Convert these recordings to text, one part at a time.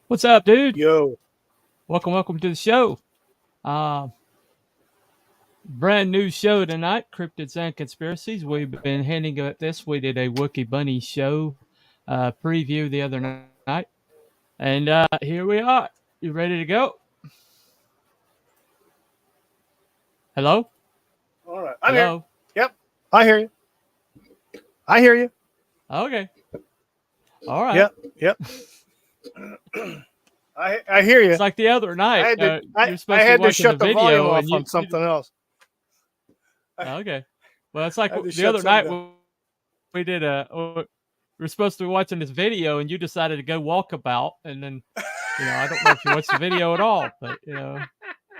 What's up, dude? Yo. Welcome to the show. Brand new show tonight, Cryptids and Conspiracies. We've been hinting at this. We did a Wookie Bunny show preview the other night. And here we are. You ready to go? Hello? All right. I'm here. Yep. I hear you. I hear you. Okay. All right. Yep. I hear you. It's like the other night. I had to shut the volume off on something else. Okay. Well, it's like the other night we did we were supposed to be watching this video, and you decided to go walkabout, and then I don't know if you watched the video at all, but it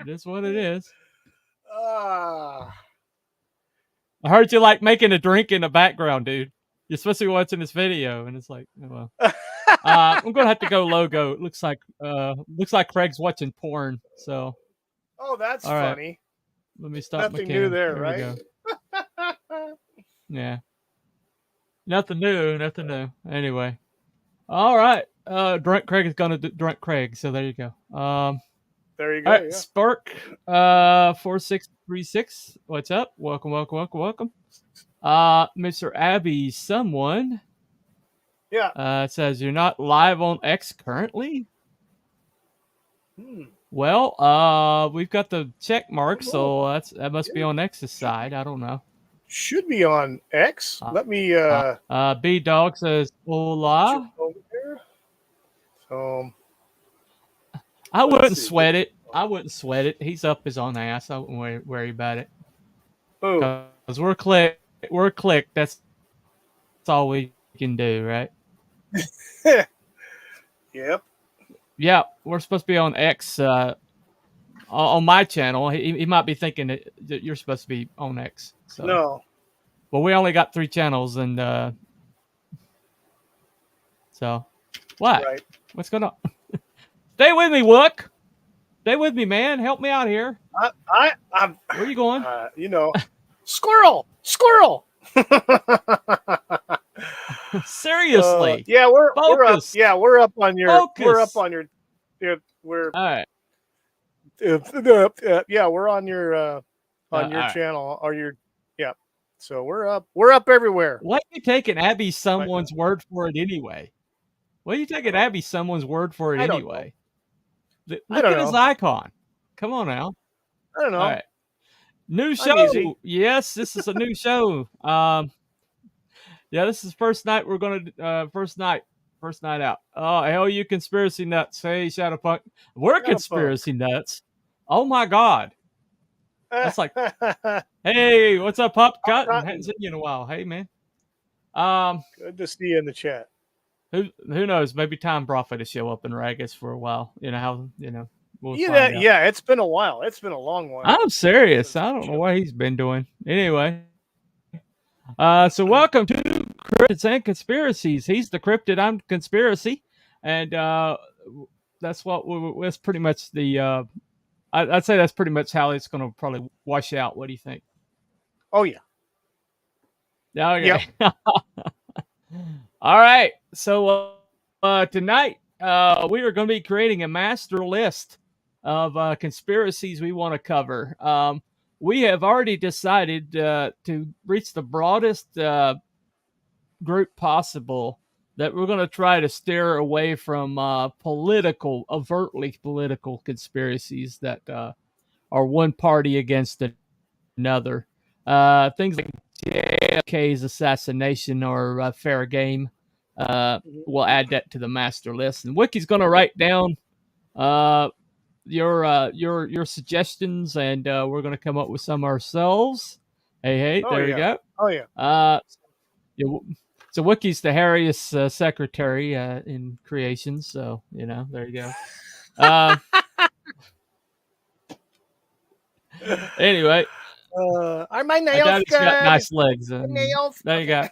is what it is. I heard you like making a drink in the background, dude. You're supposed to be watching this video, and it's like, oh, well. I'm gonna have to go logo. It looks like Craig's watching porn. So. Oh, that's funny. Right. Let me stop. Nothing new there, right? Yeah. Nothing new. Anyway. All right. Drunk Craig is gonna Drunk Craig. So there you go. There you go. All right, yeah. Spark 4636. What's up? Welcome. Mr. Abby someone. Yeah. It says you're not live on X currently. Well, we've got the check mark, so that must be on X's side. I don't know. Should be on X. Let me. B Dog says hola. I wouldn't sweat it. He's up his own ass. I wouldn't worry about it. Oh. Because we're click. That's all we can do, right? Yep. Yeah, we're supposed to be on X on my channel. He might be thinking that you're supposed to be on X. So. No. Well, we only got 3 channels, and so what? Right. What's going on? Stay with me, Wook. Stay with me, man. Help me out here. I'm Where are you going? Squirrel. Seriously. Yeah, we're up. Focus. Yeah, we're up on your. Focus. We're up on your. We're all right. Yeah, we're on your right. channel or your. Yeah, so we're up. We're up everywhere. Why are you taking Abby someone's word for it anyway? Why are you taking Abby someone's word for it anyway? Look at his icon. Come on now. I don't know. All right. New show. Yes, this is a new show. Yeah, this is first night we're gonna first night out. Oh, hell, you conspiracy nuts. Hey, Shadowpunk. We're conspiracy nuts. Oh my god. That's like, hey, what's up, Pop Cotton? Hadn't seen you in a while. Hey, man. Good to see you in the chat. Who knows? Maybe Time Prophet will show up in Ragus for a while. You know how we'll yeah. It's been a while. It's been a long while. I'm serious. I don't know what he's been doing. Anyway, so welcome to Cryptids and Conspiracies. He's the Cryptid. I'm Conspiracy, and that's that's pretty much the. I'd say that's pretty much how it's going to probably wash out. What do you think? Oh yeah. Okay. Yep. All right. So tonight we are going to be creating a master list of conspiracies we want to cover. We have already decided to reach the broadest group possible, that we're going to try to steer away from overtly political conspiracies that are one party against another. Things like JFK's assassination or fair game. We'll add that to the master list, and Wiki's going to write down your suggestions, and we're going to come up with some ourselves. Hey, there we go. Oh yeah. So Wiki's the hairiest secretary in creation. So there you go. Anyway. Are my nails good? Got nice legs. Nails. There you go.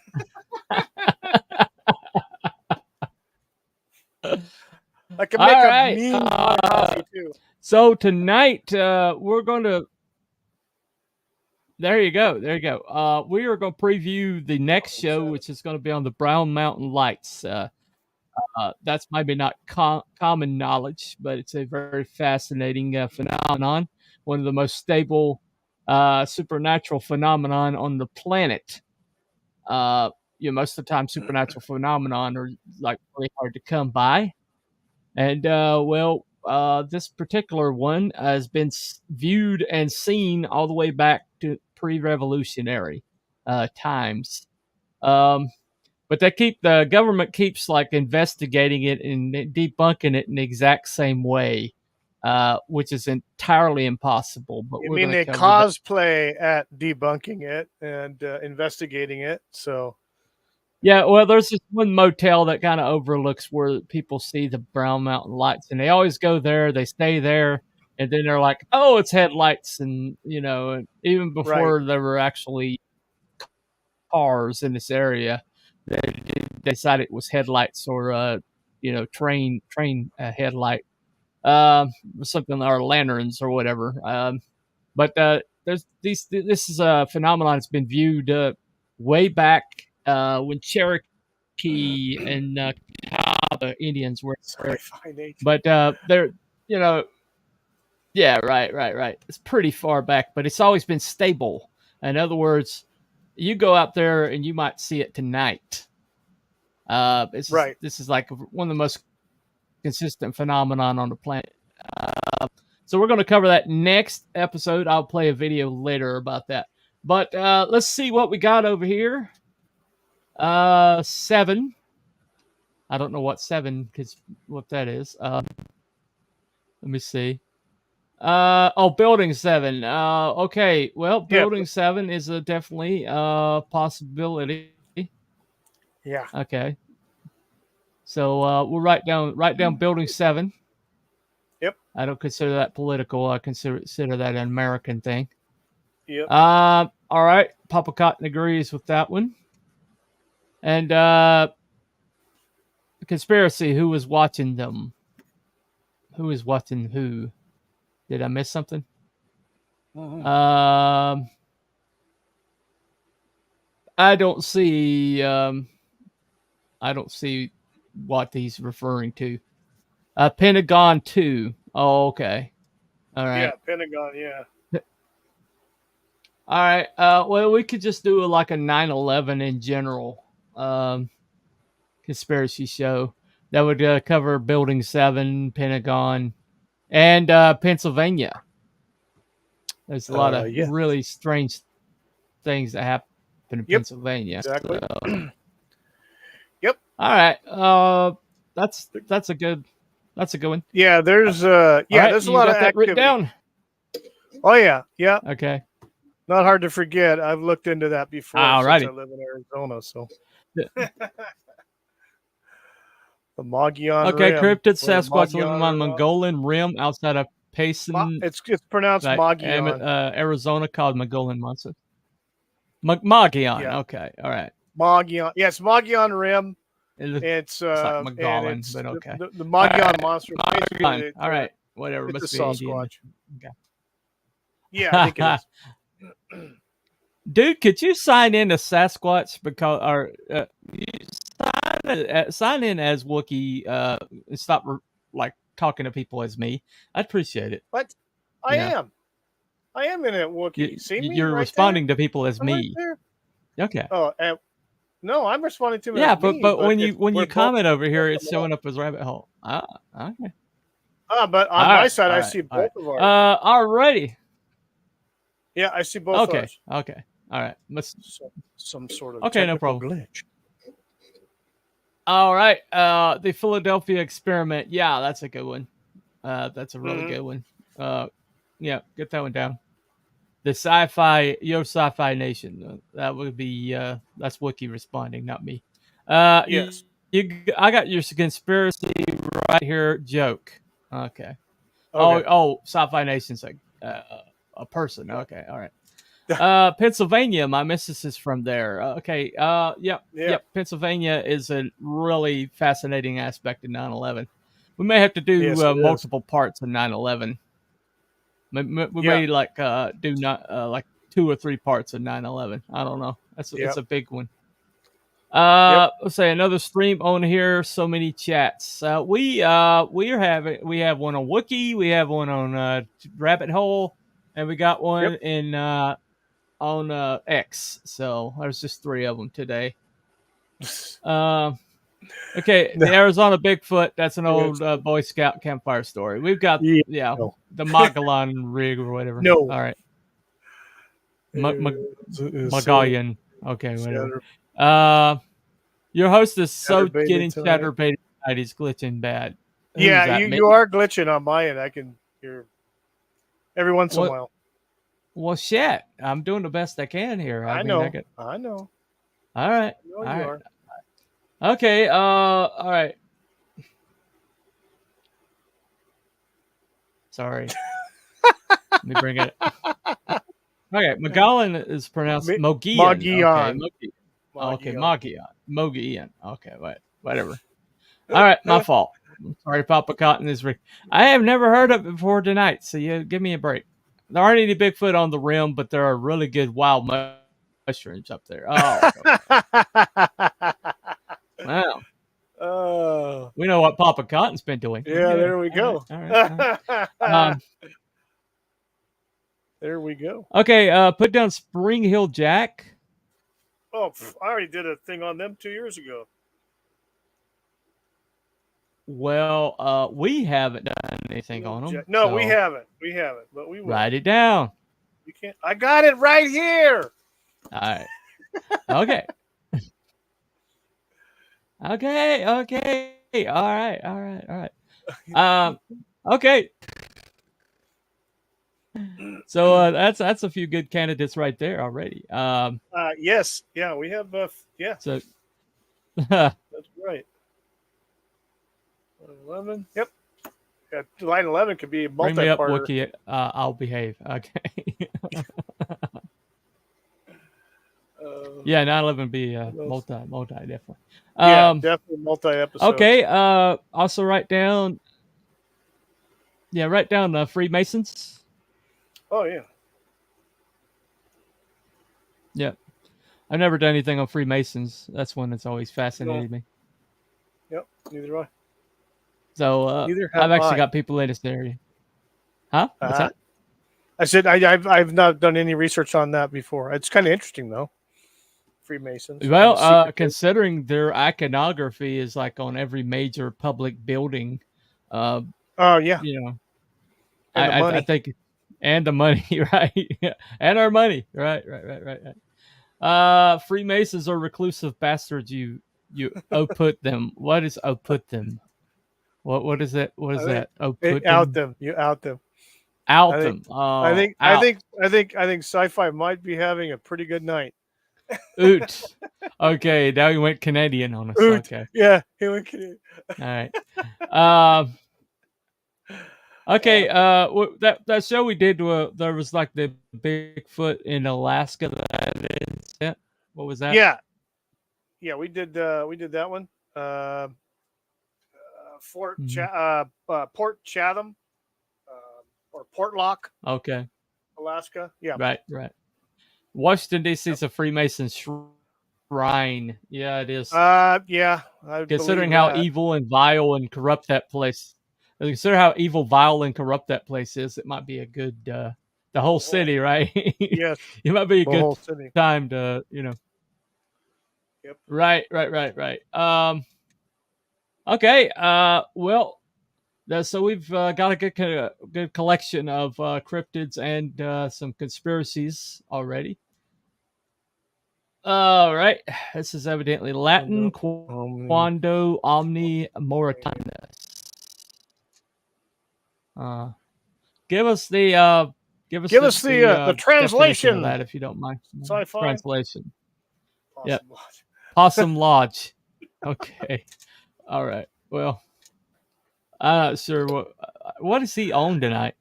I can make a mean coffee too. So tonight we're going to. There you go. We are going to preview the next show, which is going to be on the Brown Mountain Lights. That's maybe not common knowledge, but it's a very fascinating phenomenon. One of the most stable supernatural phenomenon on the planet. Most of the time, supernatural phenomenon are like really hard to come by, and this particular one has been viewed and seen all the way back to pre-revolutionary times. But the government keeps like investigating it and debunking it in the exact same way. Which is entirely impossible. But you mean they cosplay at debunking it and investigating it? So, yeah. Well, there's this one motel that kind of overlooks where people see the Brown Mountain Lights, and they always go there. They stay there, and then they're like, "Oh, it's headlights," and even before there were actually cars in this area, they decided it was headlights or train headlight. Something, or lanterns or whatever. But this is a phenomenon that's been viewed way back when Cherokee and Catawba Indians were. But they're yeah, right. It's pretty far back, but it's always been stable. In other words, you go out there and you might see it tonight. This is like one of the most consistent phenomenon on the planet. So we're going to cover that next episode. I'll play a video later about that. But let's see what we got over here. 7. I don't know what 7, what that is. Let me see. Building 7. Okay. Well, building 7 is definitely a possibility. Yeah. Okay. So we'll write down building 7. Yep. I don't consider that political. I consider that an American thing. Yep. All right. Papa Cotton agrees with that one. And conspiracy. Who was watching them? Who is watching who? Did I miss something? I don't see what he's referring to. Pentagon 2. Oh, okay. All right. Yeah, Pentagon. Yeah. All right. Well, we could just do like a 9/11 in general conspiracy show that would cover Building 7, Pentagon, and Pennsylvania. There's a lot of Yeah. really strange things that happen in Yep. Pennsylvania. Exactly. So. Yep. All right. That's a good one. Yeah. There's Right, there's a lot of activity. Written down. Oh yeah. Yeah. Okay. Not hard to forget. I've looked into that before Alrighty. since I live in Arizona. So the Mogollon Okay, Rim. cryptid Sasquatch living on Mongolian Rim outside of Payson. It's pronounced Mogollon. Arizona, called Mongolian monster. Mogollon. Yeah. Okay. All right. Mogollon. Yes, Mogollon Rim. It's like Mogollon, but okay. The Mogollon monster. Mogollon. All right. Whatever. It's must a be Sasquatch. Okay. Yeah, I think it is. Dude, could you sign in as Sasquatch sign in as Wookiee and stop like talking to people as me? I'd appreciate it. What? I am in a Wookiee. See me? You're right responding there? to people as me. Right Okay. Oh, no, I'm responding to yeah, as but me, but when you comment over here, it's them showing up as rabbit hole. Okay. But on my side, I see both of ours. Alrighty. Yeah, I see both Okay. ours. Okay. All right. Some sort of Okay, no problem. glitch. All right. The Philadelphia experiment. Yeah, that's a good one. That's a really good one. Yeah, get that one down. The Your Sci-Fi Nation. That would be that's Wookiee responding, not me. Yes. I got your conspiracy right here. Joke. Okay. Oh, Sci-Fi Nation's like a person. Okay. All right. Pennsylvania. My missus is from there. Okay. Yep. Pennsylvania is a really fascinating aspect of 9/11. We may have to do multiple parts of 9/11. We may like do not like 2 or 3 parts of 9/11. I don't know. It's a big one. Let's say another stream on here. So many chats. We have one on Wookiee. We have one on Rabbit Hole, and we got one in on X. So there's just 3 of them today. Okay, the Arizona Bigfoot. That's an old Boy Scout campfire story. We've got the Mogollon rig or whatever. No. All right. Mogollon. Okay, whatever. Your host is so getting chatterbated tonight. He's glitching bad. Yeah, you are glitching on my end. I can hear every once in a while. Well, shit. I'm doing the best I can here. I know. All right. You are. Okay. All right. Sorry. Let me bring it. Okay, Mogollon is pronounced Mogollon. Okay, Mogollon. Okay, whatever. All right, my fault. Sorry, Papa Cotton is Rick. I have never heard of it before tonight, so you give me a break. There aren't any Bigfoot on the rim, but there are really good wild mushrooms up there. Oh, wow. We know what Papa Cotton's been doing. Yeah, there we go. All right. There we go. Okay, put down Spring Hill Jack. Oh, I already did a thing on them 2 years ago. Well, we haven't done anything on them. No, we haven't. But we will. Write it down. You can't. I got it right here. All right. Okay. Okay. All right. Okay. So that's a few good candidates right there already. Yes. Yeah, we have. Yeah. So that's right. 11. Yep. Yeah, line 11 could be multi-part. Bring me up, Wookiee. I'll behave. Okay. Yeah, 9/11 be multi definitely. Yeah, definitely multi-episode. Okay. Also write down. Yeah, write down Freemasons. Oh yeah. Yeah. I've never done anything on Freemasons. That's one that's always fascinated me. Yep, neither do I. So Neither I've have actually I. got people in this area. Huh? What's that? I said I've not done any research on that before. It's kind of interesting though. Freemasons. Well, considering their iconography is like on every major public building, oh yeah, you know, and the money. I think, and the money, right? And our money, right. Freemasons are reclusive bastards. You put them. What is put them? What is that? What is that? Put out them. them. You out them. Out them. Oh, I think sci-fi might be having a pretty good night. Oot. Okay, now he went Canadian on us. Oot. Okay. Yeah, he went Canadian. All right. Okay. That show we did, there was like the Bigfoot in Alaska that I didn't see. What was that? Yeah. Yeah, we did that one. Port Chatham, or Portlock. Okay. Alaska. Yeah. Right. Washington D.C. is a Freemason shrine. Yeah, it is. Yeah. Considering how evil and vile and corrupt that place, consider how evil, vile, and corrupt that place is, it might be a good the whole city, right? Yes. It might be a good time to, Yep. Right. Okay. Well, so we've got a good collection of cryptids and some conspiracies already. All right. This is evidently Latin. Quando omni moritanus. Give us the translation of that, if you don't mind. Sci-fi translation. Yep. Possum Lodge. Okay. All right. Well, I'm not sure what does he own tonight.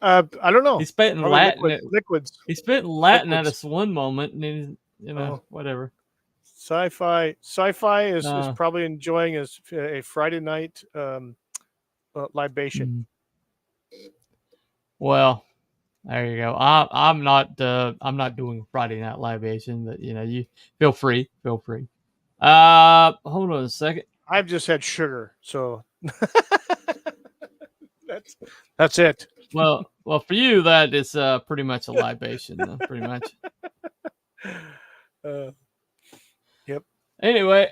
I don't know. He's spitting Latin. Liquids. He's spitting Latin at us one moment, and whatever. Sci-fi is probably enjoying a Friday night libation. Well, there you go. I'm not doing Friday night libation, but you feel free. Hold on a second. I've just had sugar, so that's it. Well, for you that is pretty much a libation, though, pretty much. Yep. Anyway,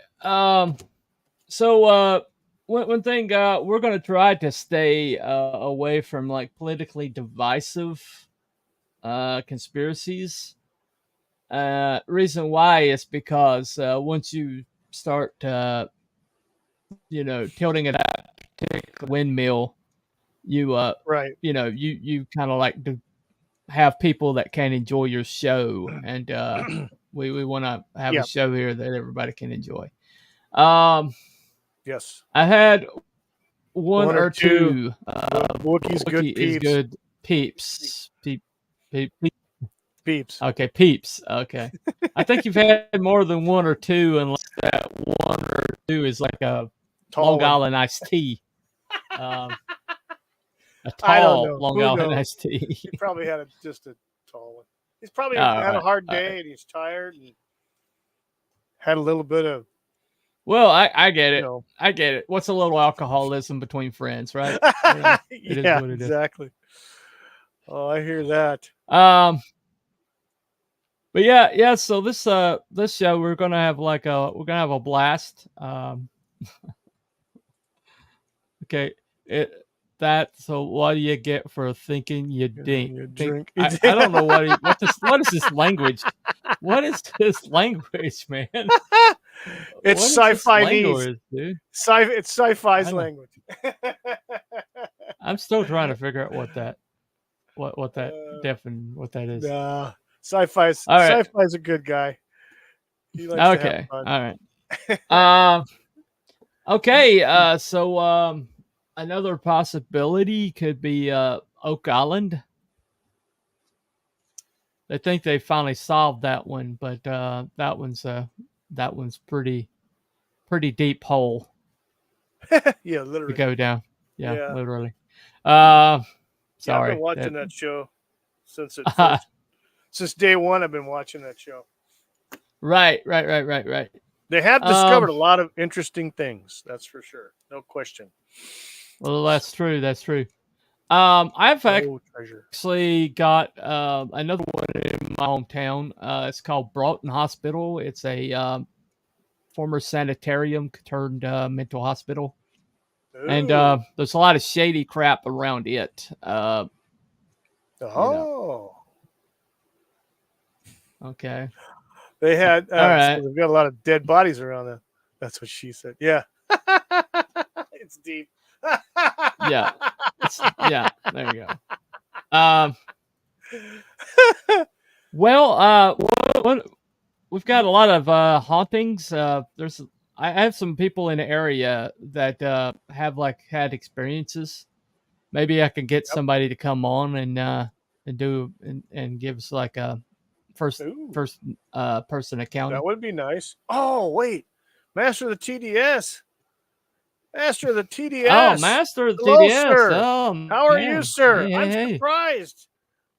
so one thing, we're going to try to stay away from like politically divisive conspiracies. Reason why is because once you start tilting it at a windmill, you you kind of like to have people that can enjoy your show, and we want to have a show here that everybody can enjoy. Yes, I had one or two. Wookiee's good peeps. Peeps. Okay, peeps. Okay. I think you've had more than one or two, unless that one or two is like a Long Island iced tea. A tall Long Island iced tea. He probably had just a tall one. He's probably had a hard day and he's tired and had a little bit of. Well, I get it. I get it. What's a little alcoholism between friends, right? It is what it exactly. Is. Oh, I hear that. But yeah. So this show we're gonna have a blast. Okay. So what do you get for thinking you drink? I don't know what is this language? What is this language, man? It's sci-fi dude. It's sci-fi's language. I'm still trying to figure out what that is. Nah, sci-fi's a good guy. He likes to have fun. All right. Okay. So another possibility could be Oak Island. They think they finally solved that one, but that one's pretty deep hole. Yeah, literally. To go down. Yeah. Literally. Sorry. I've been watching that show since day one. I've been watching that show. Right. They have discovered a lot of interesting things. That's for sure. No question. Well, that's true. That's true. I've treasure. actually got another one in my hometown. It's called Broughton Hospital. It's a former sanitarium turned mental hospital. Ooh. And there's a lot of shady crap around it. Oh. You know. Okay. They had all right. so they've got a lot of dead bodies around them. That's what she said. Yeah. It's deep. Yeah. There you go. Well, we've got a lot of hauntings. I have some people in the area that have like had experiences. Maybe I could get somebody to come on and do and give us like a first person account. That would be nice. Oh wait, Master of the TDS. Master of the TDS. Oh, Master of the Hello, TDS. Sir. Oh, how are you, sir? Hey, I'm surprised.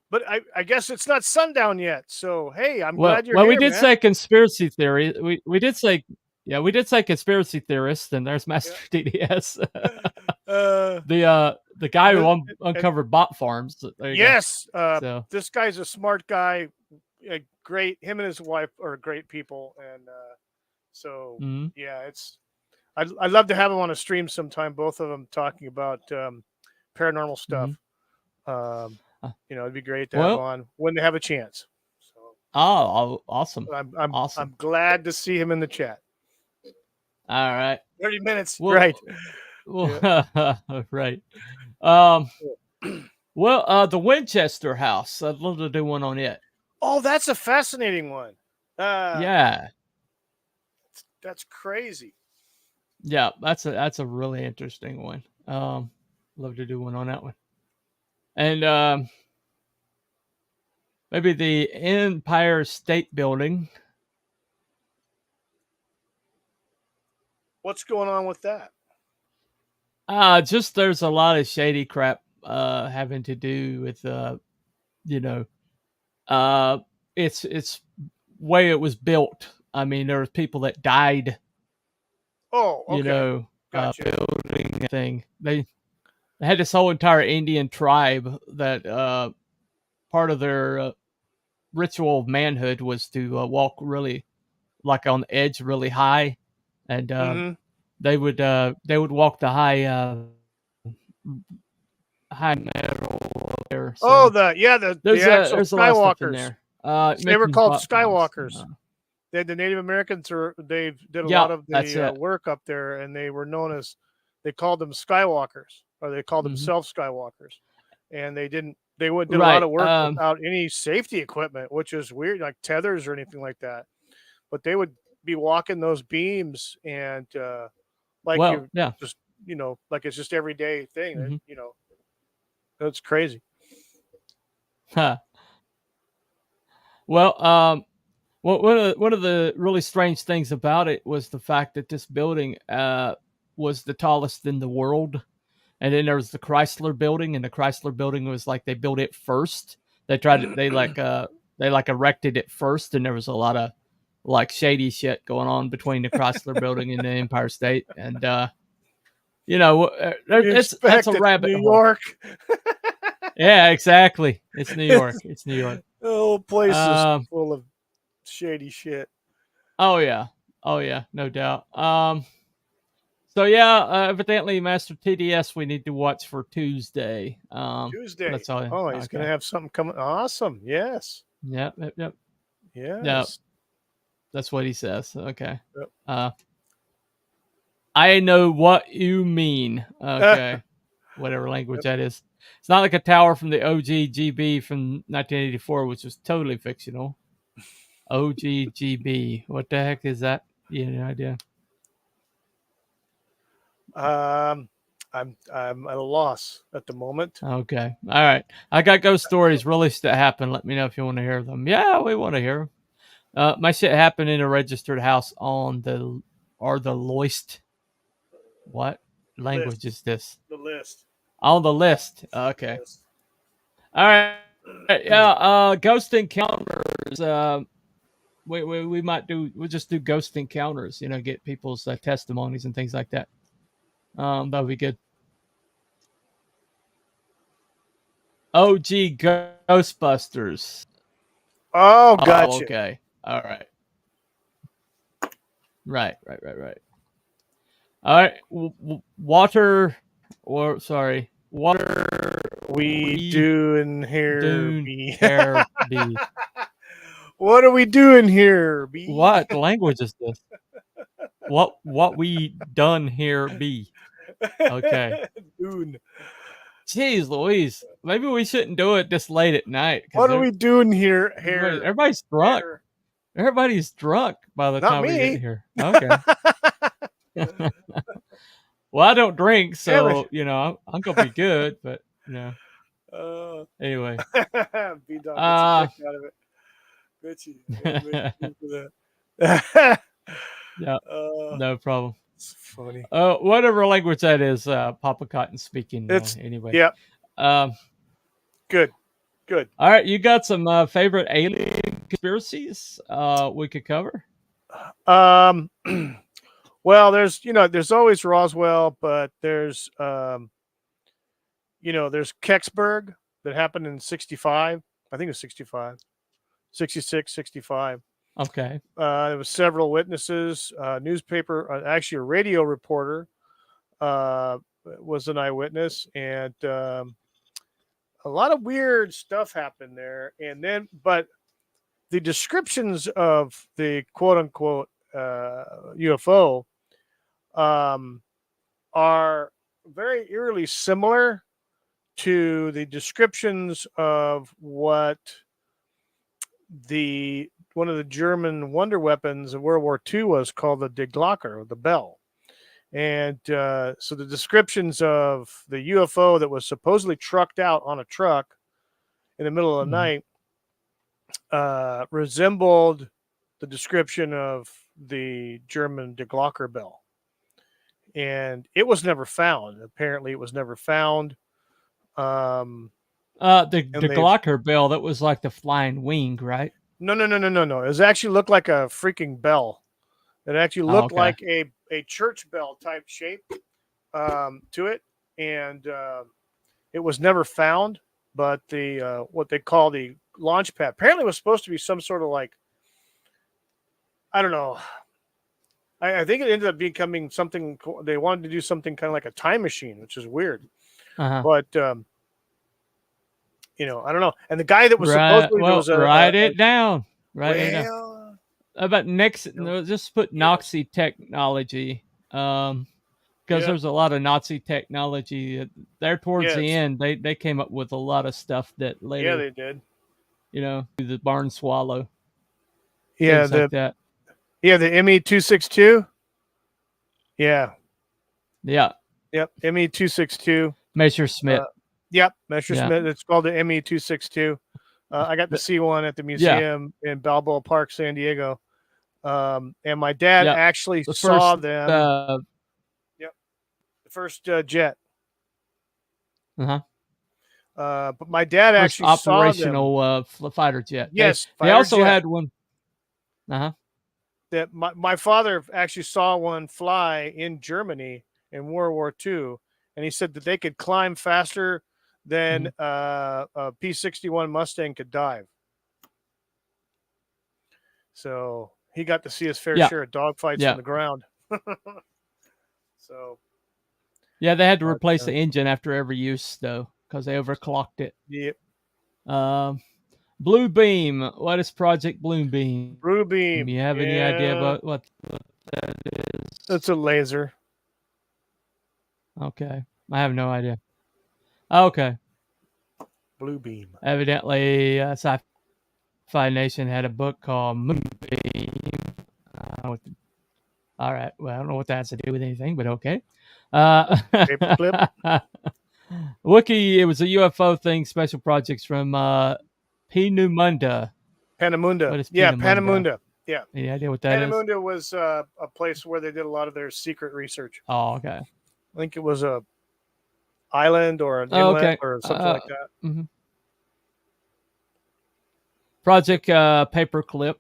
But I guess it's not sundown yet. So hey, I'm glad you're here. Well, we did say conspiracy theory. We did say we did say conspiracy theorist, and there's Master TDS. The guy who uncovered bot farms. Yes, so. This guy's a smart guy. Great. Him and his wife are great people, and yeah, it's. I'd love to have him on a stream sometime. Both of them talking about paranormal stuff. It'd be great to have on when they have a chance. So. Oh, awesome! Awesome. I'm glad to see him in the chat. All right, 30 minutes. Right. Right. Well, the Winchester House. I'd love to do one on it. Oh, that's a fascinating one. Yeah. That's crazy. Yeah, that's a really interesting one. Love to do one on that one. And maybe the Empire State Building. What's going on with that? Just there's a lot of shady crap having to do with it's way it was built. I mean, there was people that died. Oh, okay. Gotcha. Building thing. They had this whole entire Indian tribe that part of their ritual of manhood was to walk really like on the edge really high, and they would walk the high metal up there. So the actual Skywalkers. They were called Skywalkers. The Native Americans they did a lot of the work up there, and they were known as, they called them Skywalkers, or they called themselves Skywalkers, and they did a lot of work without any safety equipment, which is weird, like tethers or anything like that. But they would be walking those beams, and just like it's just everyday thing. That's crazy. Huh. Well, one of the really strange things about it was the fact that this building was the tallest in the world. And then there was the Chrysler building, and the Chrysler building was like they built it first. They erected it first, and there was a lot of like shady shit going on between the Chrysler building and the Empire State. And that's a rabbit hole. New York. Yeah, exactly. It's New York. It's New York. The whole place is full of shady shit. Oh yeah, no doubt. So yeah, evidently Master TDS we need to watch for Tuesday. Tuesday. That's all. Oh, he's gonna have something coming. Awesome. Yes. Yep. Yes. Yep. That's what he says. Okay. Yep. I know what you mean. Okay. Whatever language that is. It's not like a tower from the OGGB from 1984, which was totally fictional. OGGB. What the heck is that? You have any idea? I'm at a loss at the moment. Okay. All right. I got ghost stories released that happened. Let me know if you want to hear them. Yeah, we want to hear them. My shit happened in a registered house on the Loist. What language is this? The list. On the list. Okay. List. All right. Yeah. Ghost encounters. we might we'll just do ghost encounters. Get people's testimonies and things like that. That would be good. OG Ghostbusters. Oh, gotcha. Okay. All right. Right. All right. Water. We doing here, B? B. What are we doing here, B? What language is this? What we done here, B? Okay. Dune. Jeez Louise. Maybe we shouldn't do it this late at night. What are we doing here? Everybody's drunk. Everybody's drunk by the time we get here. Okay. Well, I don't drink, so I'm gonna be good. But anyway. B-Dog gets a kick out of it. Bet you. Yeah. No problem. It's funny. Whatever language that is, Papa Cotton's speaking. Anyway. Yeah. Good. All right, you got some favorite alien conspiracies we could cover? Well, there's always Roswell, but there's there's Kecksburg that happened in 65. I think it was 65, 66, 65. Okay. There was several witnesses, newspaper, actually a radio reporter was an eyewitness, and a lot of weird stuff happened there. And then, but the descriptions of the quote unquote UFO are very eerily similar to the descriptions of what one of the German wonder weapons of World War II was called the Die Glocke, the bell. And so the descriptions of the UFO that was supposedly trucked out on a truck in the middle of the night resembled the description of the German Die Glocke bell. And it was never found. Apparently, it was never found. The Glocke bell, that was like the flying wing, right? No. It actually looked like a freaking bell. It actually looked like a church bell type shape to it, and it was never found. But the what they call the launch pad apparently was supposed to be some sort of like, I don't know. I think it ended up becoming something. They wanted to do something kind of like a time machine, which is weird. But I don't know. And the guy that was supposedly write it down. About just put Nazi technology, because there's a lot of Nazi technology there towards the end. They came up with a lot of stuff that later. Yeah, they did. The barn swallow. Yeah, like that. Yeah, the ME-262. Yeah. Yep, ME-262. Messerschmitt. Yep, Messerschmitt. It's called the ME-262. I got to see one at the museum in Balboa Park, San Diego. And my dad actually saw them. The first jet. But my dad actually operational fighter jet. Yes, they also had one. That my father actually saw one fly in Germany in World War II, and he said that they could climb faster than a P-61 Mustang could dive. So he got to see his fair share of dogfights on the ground. Yeah, they had to replace the engine after every use though, because they overclocked it. Yep. Blue Beam. What is Project Blue Beam? Blue Beam. Do you have any idea about what that is? It's a laser. Okay. I have no idea. Okay. Blue Beam. Evidently, Sci-Fi Nation had a book called Moonbeam. All right. Well, I don't know what that has to do with anything, but okay. Paperclip. Wiki, it was a UFO thing, special projects from Panamunda. Panamunda. What is Panamunda. Yeah. Any idea what that is? Panamunda was a place where they did a lot of their secret research. Oh, okay. I think it was a island or an inlet or something like that. Project Paperclip.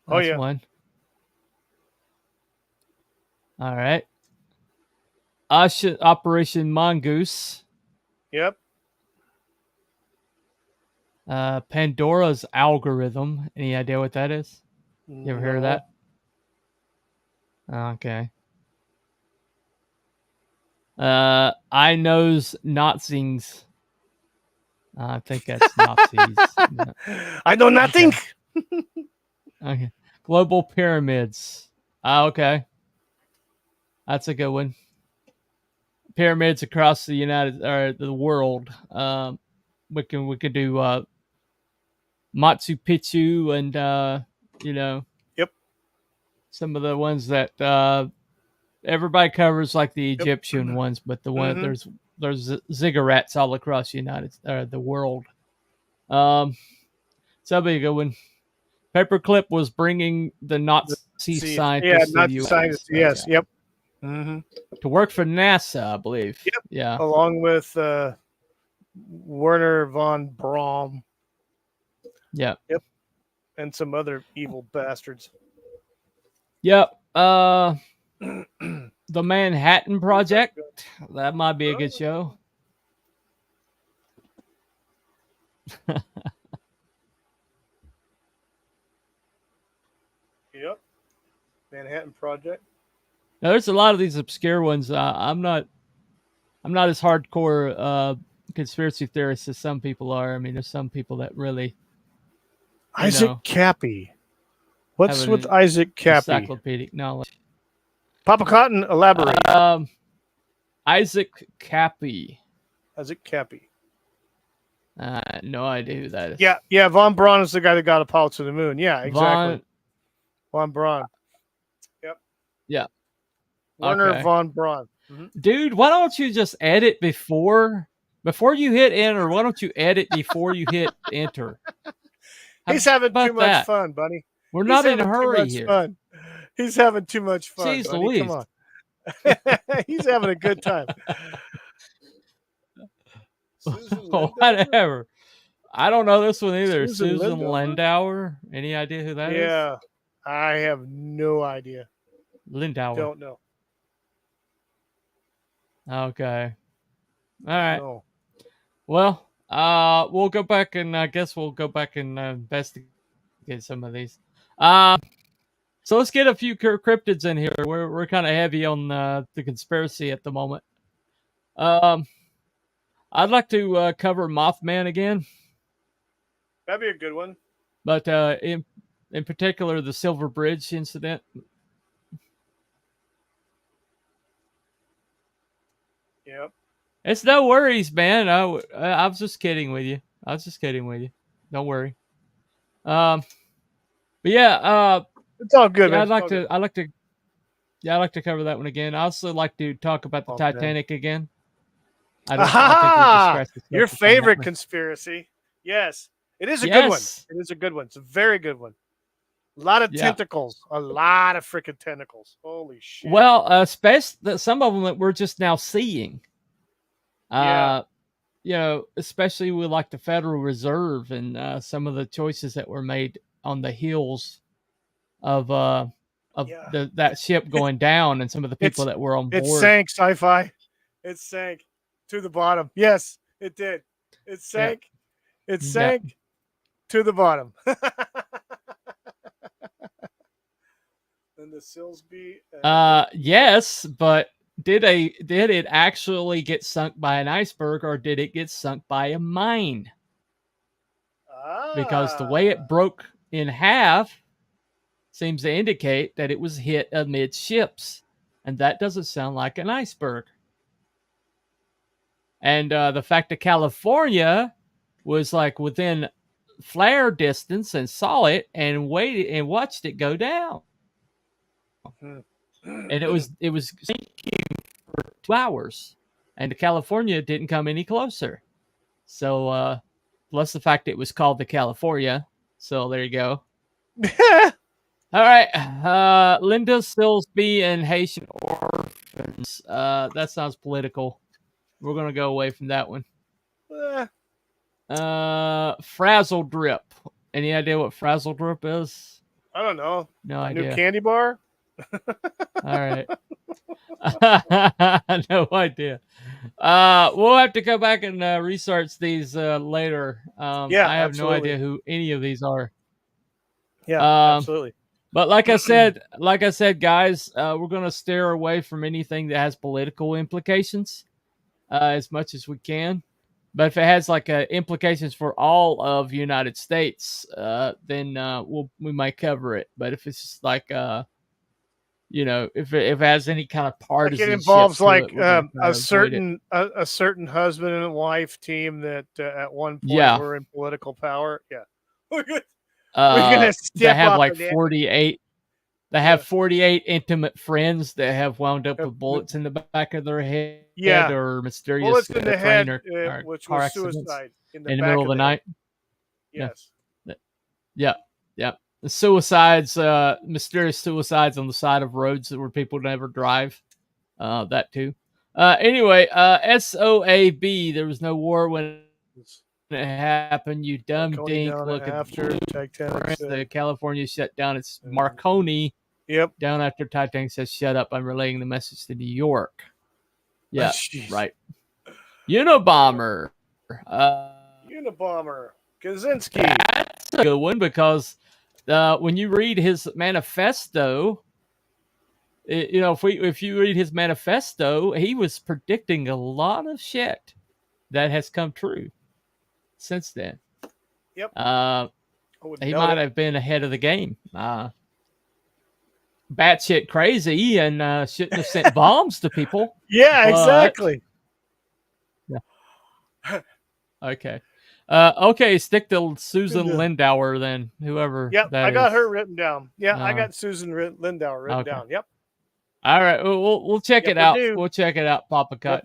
That's one. All right. Operation Mongoose. Yep. Pandora's algorithm. Any idea what that is? You ever heard of that? Okay. I knows Nazis. I think that's Nazis. I know nothing. Okay. Global pyramids. Okay. That's a good one. Pyramids across the world. We can do Machu Picchu and Yep. Some of the ones that everybody covers, like the Egyptian ones, but the one there's ziggurats all across the world. So that'll be a good one. Paperclip was bringing the Nazi scientists to the U.S. Scientists, yes, yep. Mm-hmm. To work for NASA, I believe. Yep. Yeah. Along with Werner von Braun. Yep. Yep. And some other evil bastards. Yep. The Manhattan Project. That might be a good show. Yep. Manhattan Project. Now, there's a lot of these obscure ones. I'm not as hardcore conspiracy theorist as some people are. I mean, there's some people that really. Isaac Cappy. What's with Isaac Cappy? Encyclopedic knowledge. Papa Cotton, elaborate. Isaac Cappy. Isaac Cappy. No idea who that is. Yeah. Von Braun is the guy that got Apollo to the moon. Yeah, exactly. Von Braun. Yep. Yeah. Werner von Braun. Mm-hmm. Dude, why don't you just edit before you hit enter? Why don't you edit before you hit enter? He's having too much fun, buddy. We're not in a hurry here. Fun. He's having too much fun. Jeez Louise. Come on. He's having a good time. Whatever. I don't know this one either. Susan Lindauer. Any idea who that is? Yeah. I have no idea. Lindauer. Don't know. Okay. All right. No. Well, we'll go back and I guess we'll go back and investigate some of these. So let's get a few cryptids in here. We're kind of heavy on the conspiracy at the moment. I'd like to cover Mothman again. That'd be a good one. But in particular, the Silver Bridge incident. Yep. It's no worries, man. I was just kidding with you. Don't worry. But yeah, it's all good. Yeah, man. I like to cover that one again. I also like to talk about the Titanic again. Your favorite conspiracy? Yes, it is a good one. It is a good one. It's a very good one. A lot of tentacles. A lot of freaking tentacles. Holy shit. Well, especially some of them that we're just now seeing. Especially with like the Federal Reserve and some of the choices that were made on the heels of that ship going down, and some of the people that were on board. It sank, sci-fi. It sank to the bottom. Yes, it did. It sank. Yeah. It sank to the bottom. And the Silsby. Yes, but did it actually get sunk by an iceberg, or did it get sunk by a mine? Because the way it broke in half seems to indicate that it was hit amidships, and that doesn't sound like an iceberg. And the fact that California was like within flare distance and saw it and waited and watched it go down, and it was sinking for 2 hours, and California didn't come any closer. So plus the fact it was called the California. So there you go. All right, Linda Silsby and Haitian orphans. That sounds political. We're gonna go away from that one. Frazzle drip. Any idea what frazzle drip is? I don't know. No idea. New candy bar? All right. No idea. We'll have to go back and research these later. Yeah, I have absolutely. no idea who any of these are. Yeah, absolutely. But like I said, guys, we're gonna steer away from anything that has political implications as much as we can. But if it has like implications for all of United States, then we might cover it. But if it's just like if it has any kind of partisanship, like it involves like a certain husband and wife team that at one point were in political power. Yeah, we're gonna they have like 48. They have 48 intimate friends that have wound up with bullets in the back of their head, or mysterious bullets in the head, or which car was accidents suicide in the middle of the night. Yes. Yeah. The suicides, mysterious suicides on the side of roads where people never drive. That too. Anyway, SOAB. There was no war when it happened. You dumb dink. Look at the California shut down. It's Marconi. Yep. Down after Titanic says, "Shut up! I'm relaying the message to New York." Yeah. Right. Unabomber. Unabomber. Kaczynski. That's a good one because when you read his manifesto, if you read his manifesto, he was predicting a lot of shit that has come true since then. Yep. He might have been ahead of the game. Batshit crazy and shouldn't have sent bombs to people. Yeah, exactly. Yeah. Okay. Okay, stick to Susan Lindauer then, whoever. Yep, I got her written down. Yeah, I got Susan Lindauer written down. Yep. All right, we'll check it out. We'll check it out, Papa Cut.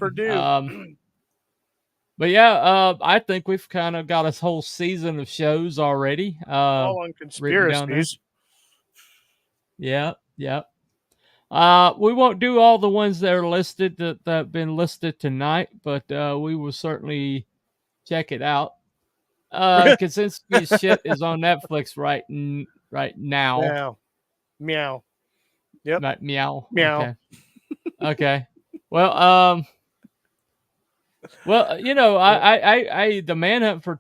But yeah, I think we've kind of got a whole season of shows already. All on conspiracies. Yeah. We won't do all the ones that are listed that have been listed tonight, but we will certainly check it out. Kaczynski's shit is on Netflix right now. Meow. Yep. Right, meow. Meow. Okay. Well, I the manhunt for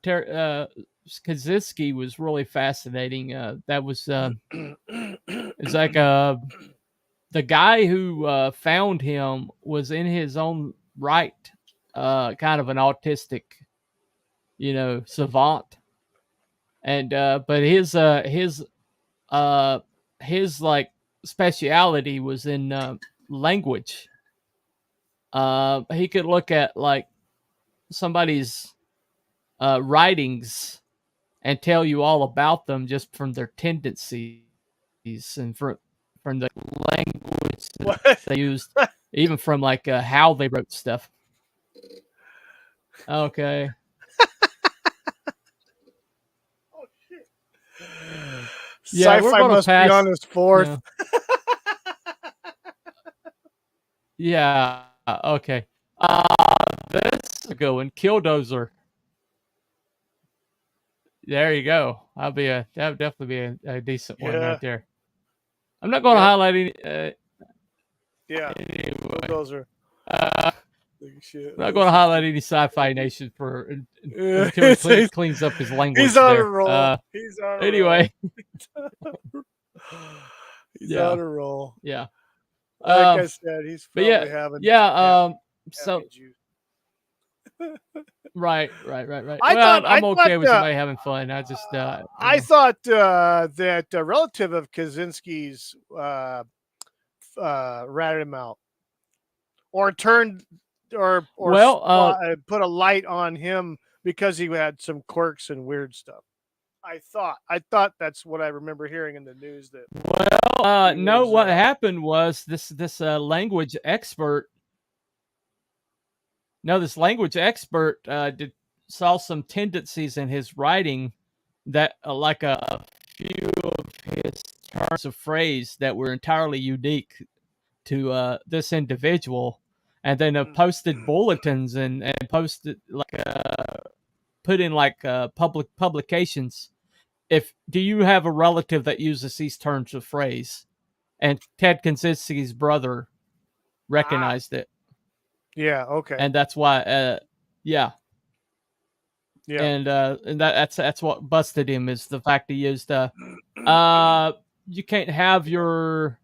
Kaczynski was really fascinating. That was it's like the guy who found him was in his own right kind of an autistic, savant, and but his like speciality was in language. He could look at like somebody's writings and tell you all about them just from their tendencies and from the language that they used, even from like how they wrote stuff. Okay. Oh shit! Yeah, Sci-fi must be on his fourth. Yeah. Okay. That's a good one. Killdozer. There you go. That would definitely be a decent one right there. I'm not going to highlight any. Killdozer. I'm not going to highlight any Sci-Fi Nation until he cleans up his language. He's on a roll. Anyway. He's on a roll. Yeah. Like I said, he's probably having. So. Right. I'm okay with somebody having fun. I just. I thought that a relative of Kaczynski's ratted him out, or turned, or put a light on him because he had some quirks and weird stuff. I thought that's what I remember hearing in the news. That what happened was this language expert. No, this language expert saw some tendencies in his writing that, like a few of his turns of phrase that were entirely unique to this individual, and then posted bulletins and posted like put in like public publications do you have a relative that uses these turns of phrase? And Ted Kaczynski's brother recognized it. Yeah. Okay. And that's why. Yeah. Yeah. And that's what busted him, is the fact he used you can't have your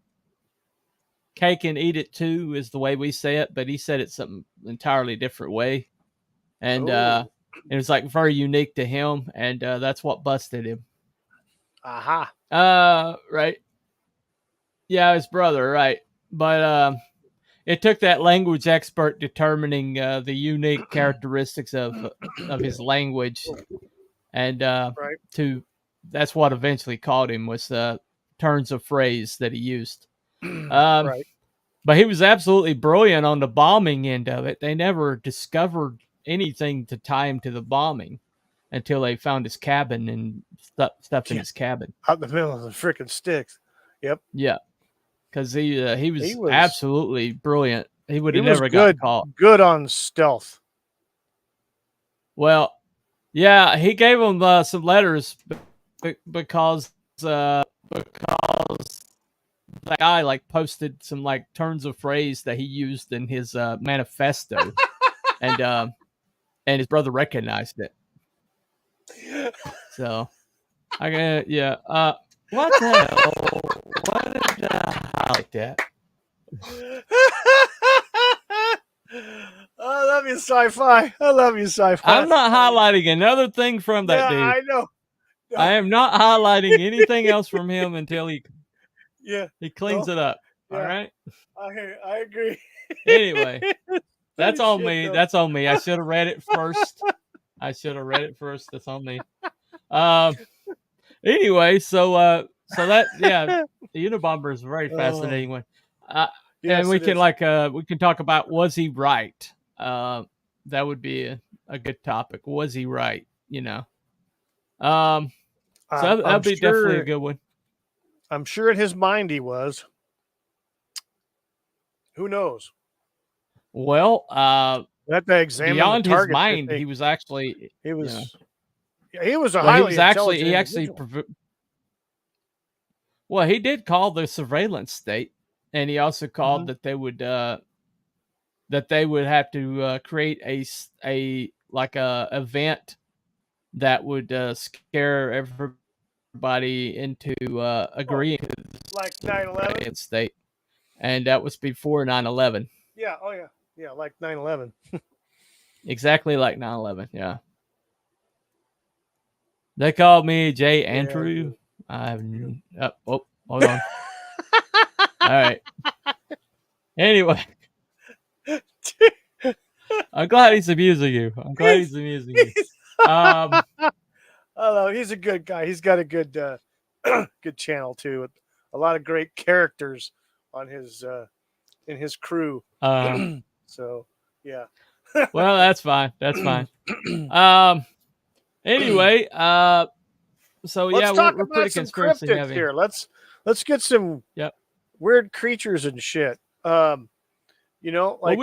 cake and eat it too, is the way we say it, but he said it some entirely different way. And it was like very unique to him, and that's what busted him. Aha. Right. Yeah, his brother, right. But it took that language expert determining the unique characteristics of his language, and that's what eventually caught him, was the turns of phrase that he used. Right. But he was absolutely brilliant on the bombing end of it. They never discovered anything to tie him to the bombing until they found his cabin and stuff in his cabin. Out in the middle of the freaking sticks. Yep. Yeah. Because he was absolutely brilliant. He would have never got caught. Good on stealth. Well, yeah, he gave him some letters because that guy like posted some like turns of phrase that he used in his manifesto, and his brother recognized it. So, what the hell? What did I like that? I love you, sci-fi. I'm not highlighting another thing from that dude. I know. No. I am not highlighting anything else from him until he cleans it up. Yeah. All right. I agree. Anyway, that's on me. Though. That's on me. I should have read it first. That's on me. Anyway, so that the Unabomber is a very fascinating one. Yes, and we can talk about, was he right? That would be a good topic. Was he right? So that'd be definitely a good one. I'm sure in his mind he was. Who knows? Well, beyond his mind, he was actually he was a highly intelligent well, he did call the surveillance state, and he also called that they would have to create a event that would scare everybody into agreeing to like 9/11 state, and that was before 9/11. Yeah. Oh yeah. Yeah, like 9/11. Exactly like 9/11. Yeah. They called me Jay Andrew. Hold on. All right. Anyway, I'm glad he's amusing you. I know, he's a good guy. He's got a good good channel too, with a lot of great characters on his in his crew. So yeah. Well, that's fine. Anyway, so let's we're pretty conspiracy heavy here. Let's get some weird creatures and shit. We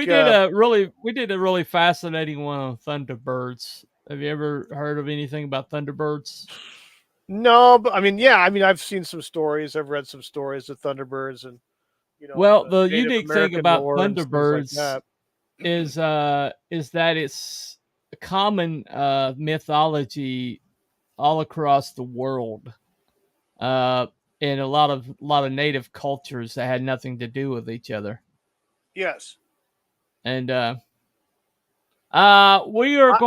did a really fascinating one on Thunderbirds. Have you ever heard of anything about Thunderbirds? No, but I've seen some stories. I've read some stories of Thunderbirds, and well, the unique thing about Thunderbirds is that it's a common mythology all across the world, in a lot of native cultures that had nothing to do with each other. Yes. And we are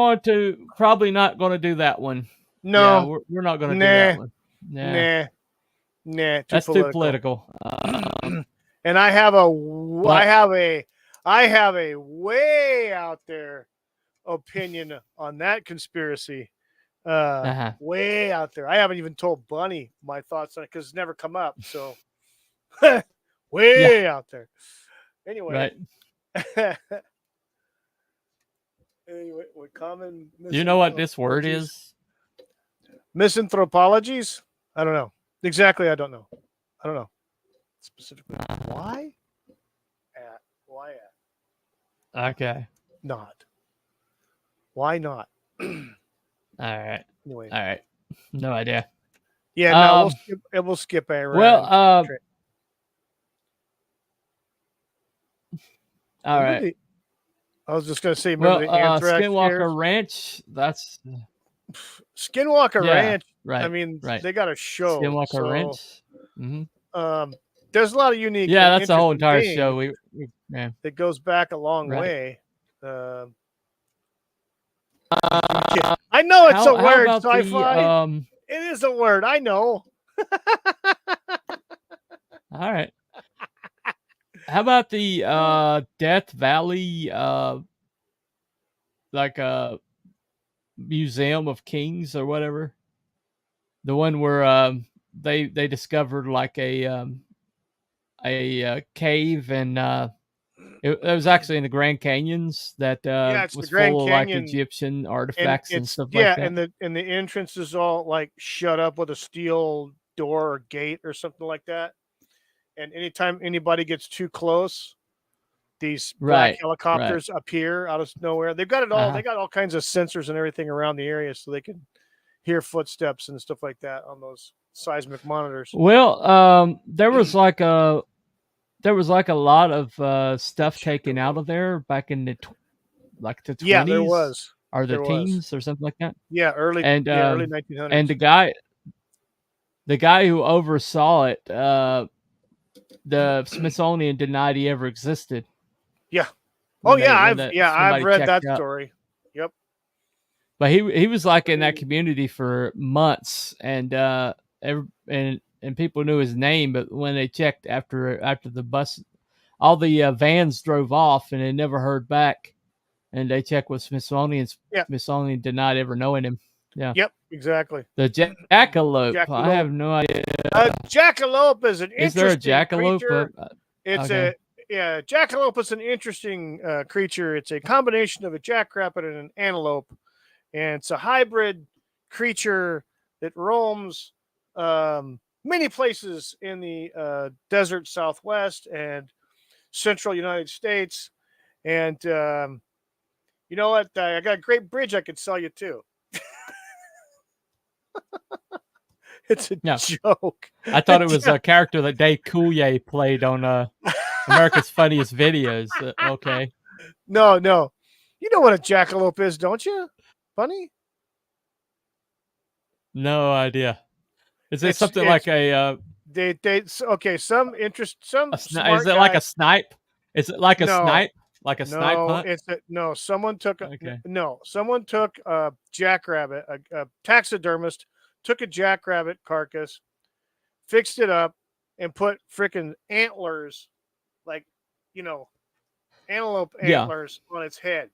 probably not going to do that one. No, we're not going to do that one. Nah. That's too political. And I have a way out there opinion on that conspiracy. Way out there. I haven't even told Bunny my thoughts on it because it's never come up. So way out there. Anyway. Right. Anyway, what common? You know what this word is? Misanthropologies? I don't know. Exactly, I don't know. Specifically. Why? Why at? Okay. Not. Why not? All right. Anyway. All right. No idea. Yeah, no, we'll skip around. Well, all right. I was just going to say, remember the anthrax Skinwalker scares? Ranch. That's Skinwalker Ranch. Right. I mean, they got a show. Skinwalker Ranch. Mm-hmm. There's a lot of unique. Yeah, that's a whole entire show. It goes back a long way. I know it's a word, sci-fi. It is a word. I know. All right. How about the Death Valley, like a Museum of Kings or whatever? The one where they discovered like a cave, and it was actually in the Grand Canyons that was full of like Egyptian artifacts and stuff like that. And the entrance is all like shut up with a steel door or gate or something like that. And anytime anybody gets too close, these black helicopters appear out of nowhere. They've got it all. They got all kinds of sensors and everything around the area, so they can hear footsteps and stuff like that on those seismic monitors. Well, there was like a lot of stuff taken out of there back in the 20s. Yeah, there was. Or the teens or something like that. Yeah, early 1900s. And the guy who oversaw it, the Smithsonian denied he ever existed. Yeah. I've read that story. Yep. But he was like in that community for months, and people knew his name, but when they checked after the bus, all the vans drove off, and they never heard back. And they checked with Smithsonian. Smithsonian denied ever knowing him. Yeah. Yep. Exactly. The jackalope. I have no idea. Jackalope is an interesting. Is there a jackalope? Jackalope is an interesting creature. It's a combination of a jackrabbit and an antelope, and it's a hybrid creature that roams many places in the desert Southwest and central United States. And you know what? I got a great bridge I could sell you too. It's a joke. I thought it was a character that Dave Coulier played on America's Funniest Videos. Okay. No. You know what a jackalope is, don't you? Funny? No idea. Is it something like a? Some interest. Some is it like a snipe? Is it like a snipe? Like a snipe hunt? Someone took someone took a jackrabbit, a taxidermist took a jackrabbit carcass, fixed it up, and put freaking antlers, like, antelope antlers on its head.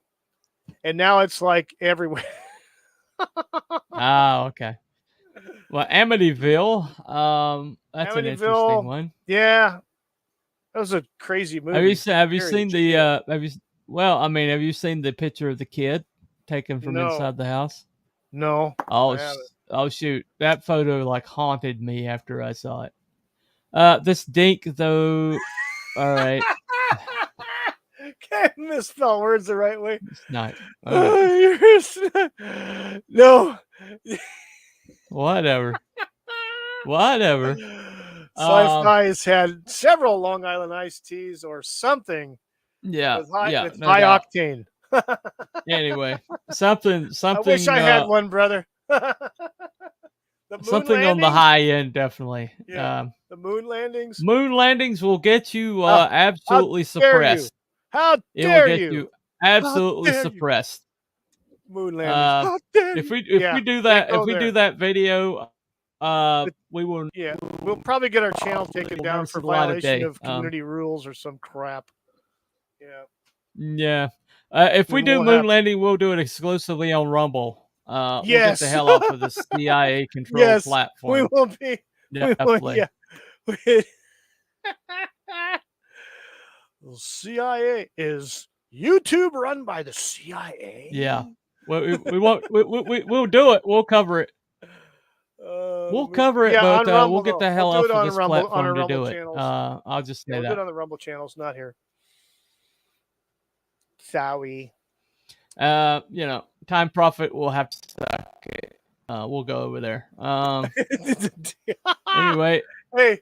And now it's like everywhere. Okay. Well, Amityville, that's an interesting one. Yeah. That was a crazy movie. Have you seen have you seen the picture of the kid taken from inside the house? No. Oh shoot. That photo like haunted me after I saw it. This dink though, all right. Can't misspell words the right way. Snipe. No. Whatever. Sci-fi has had several Long Island iced teas or something. Yeah. With high octane. Anyway, something. I wish I had one, brother. Something on the high end, definitely. Yeah. The moon landings. Moon landings will get you absolutely suppressed. How dare you? It will get you absolutely suppressed. Moon landings. How dare if we do that video, we will. Yeah, we'll probably get our channel taken down for violation of community rules or some crap. Yeah. Yeah. If we do moon landing, we'll do it exclusively on Rumble. We'll get the hell off of the CIA controlled platform. We will be. Definitely. The CIA is YouTube run by the CIA. Yeah. Well, we won't. We'll do it. We'll cover it. We'll cover it, but we'll get the hell off of this platform to do it. I'll just say that. We'll do it on the Rumble channels, not here. Sorry. Time Prophet will have to suck it. we'll go over there. Anyway, hey,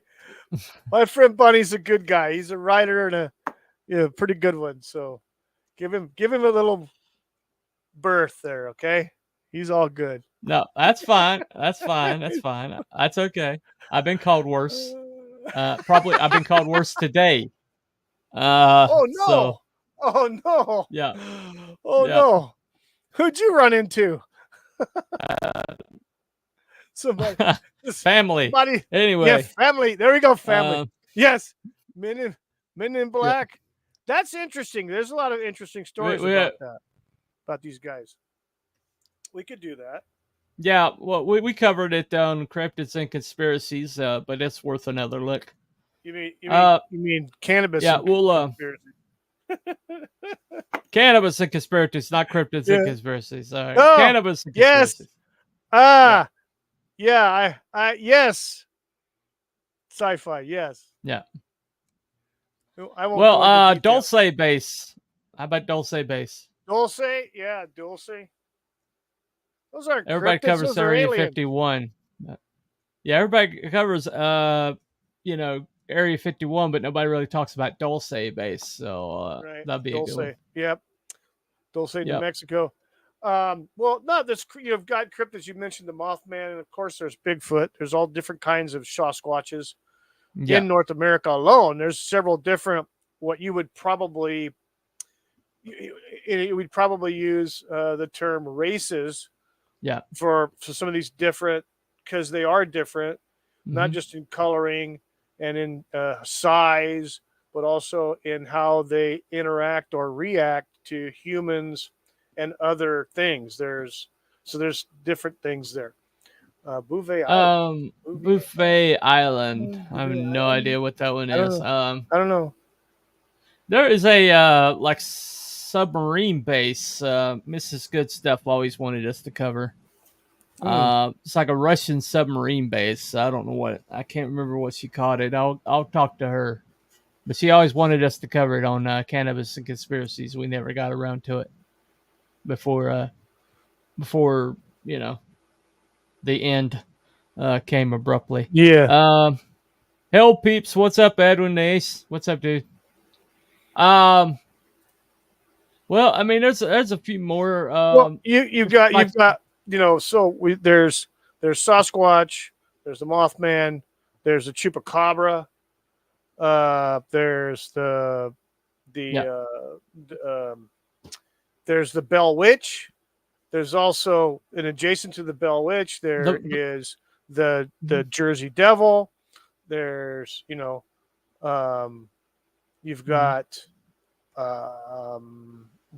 my friend Bunny's a good guy. He's a writer and a pretty good one. So give him a little berth there, okay? He's all good. No, that's fine. That's fine. That's fine. That's okay. I've been called worse. Probably I've been called worse today. Oh no! So, oh no! Yeah. Oh yeah. no! Who'd you run into? Somebody. Family. Somebody, anyway. Yeah, family. There we go. Family. Yes. Men in Black. Yeah. That's interesting. There's a lot of interesting stories about that. About these guys. We could do that. Yeah, well, we covered it on Cryptids and Conspiracies, but it's worth another look. You mean cannabis? Yeah, we'll cannabis and conspiracies, not Cryptids and Conspiracies. All right. Oh, cannabis and conspiracies. Yes. Yes. Sci-fi. Yes. Yeah. I won't Dulce base. How about Dulce base? Dulce, yeah, Dulce. Those are everybody cryptids, covers Area 51. Yeah, everybody covers Area 51, but nobody really talks about Dulce base. So that'd be Dulce. A good one. Yep. Dulce, New Mexico. Well, no, you've got cryptids. You mentioned the Mothman, and of course there's Bigfoot. There's all different kinds of Sasquatches in North America alone. There's several different what you would probably use the term races. Yeah. For some of these different, because they are different, not just in coloring and in size, but also in how they interact or react to humans and other things. There's different things there. Bouvet Island. Bouvet Island. I have no idea what that one is. I don't know. There is a submarine base. Mrs. Good Stuff always wanted us to cover. It's like a Russian submarine base. I don't know what. I can't remember what she called it. I'll talk to her. But she always wanted us to cover it on Cannabis and Conspiracies. We never got around to it before the end came abruptly. Yeah. Hell peeps, what's up, Edwin Ace? What's up, dude? Well, I mean, there's a few more. You've got so there's Sasquatch, there's the Mothman, there's the Chupacabra, there's there's the Bell Witch. There's also, and adjacent to the Bell Witch, there is the Jersey Devil. There's you've got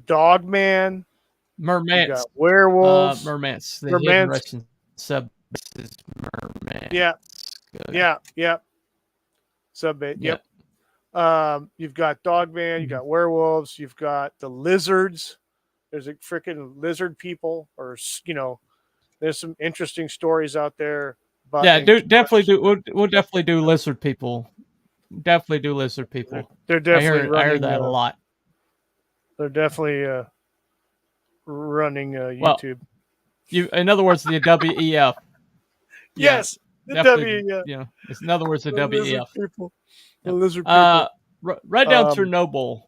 Dogman, Mermans, you got werewolves, Mermans. The hidden Russian sub is Mermans. Yeah. Subbase. Yep. You've got Dogman, you got werewolves, you've got the lizards. There's a freaking lizard people, or there's some interesting stories out there. Definitely do. We'll definitely do lizard people. Definitely do lizard people. They're definitely. I hear that a lot. They're definitely running YouTube. In other words, the WEF. Yes, the WEF. Yeah, in other words, the WEF. The lizard people. Right down Chernobyl.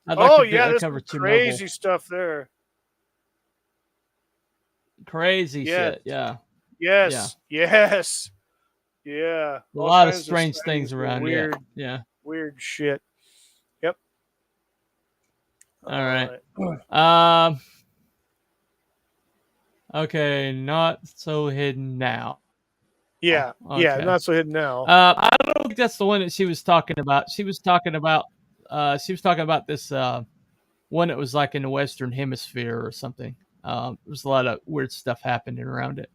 There's some crazy stuff there. Crazy shit, yeah. Yes. Yeah. A lot of strange things around here. Yeah. Weird shit. Yep. All right. Okay, not so hidden now. Yeah. Okay. Yeah, not so hidden now. I don't think that's the one that she was talking about. She was talking about this one that was like in the Western Hemisphere or something. There's a lot of weird stuff happening around it.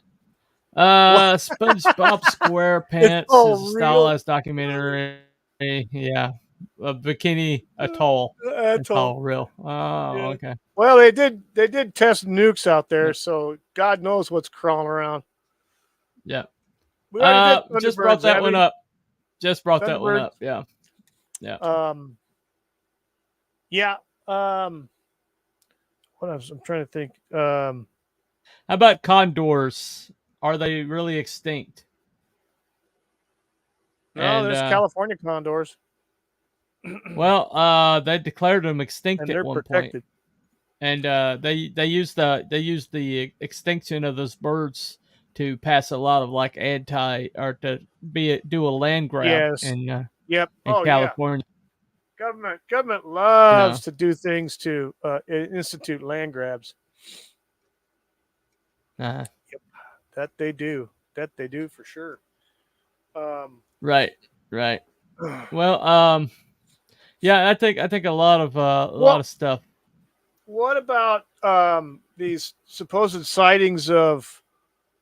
SpongeBob SquarePants is a stylized documentary. Yeah. Bikini Atoll. Real. Oh, yeah. Okay. Well, they did test nukes out there, so God knows what's crawling around. Yeah. Just brought that one up. Yeah. Yeah. What else? I'm trying to think. How about condors? Are they really extinct? No, there's California condors. Well, they declared them extinct and at one protected. point, and they used the extinction of those birds to pass a lot of like do a land grab in California. Government loves to do things to institute land grabs. Uh-huh. Yep, that they do for sure. Right. Well, yeah, I think a lot of stuff. What about these supposed sightings of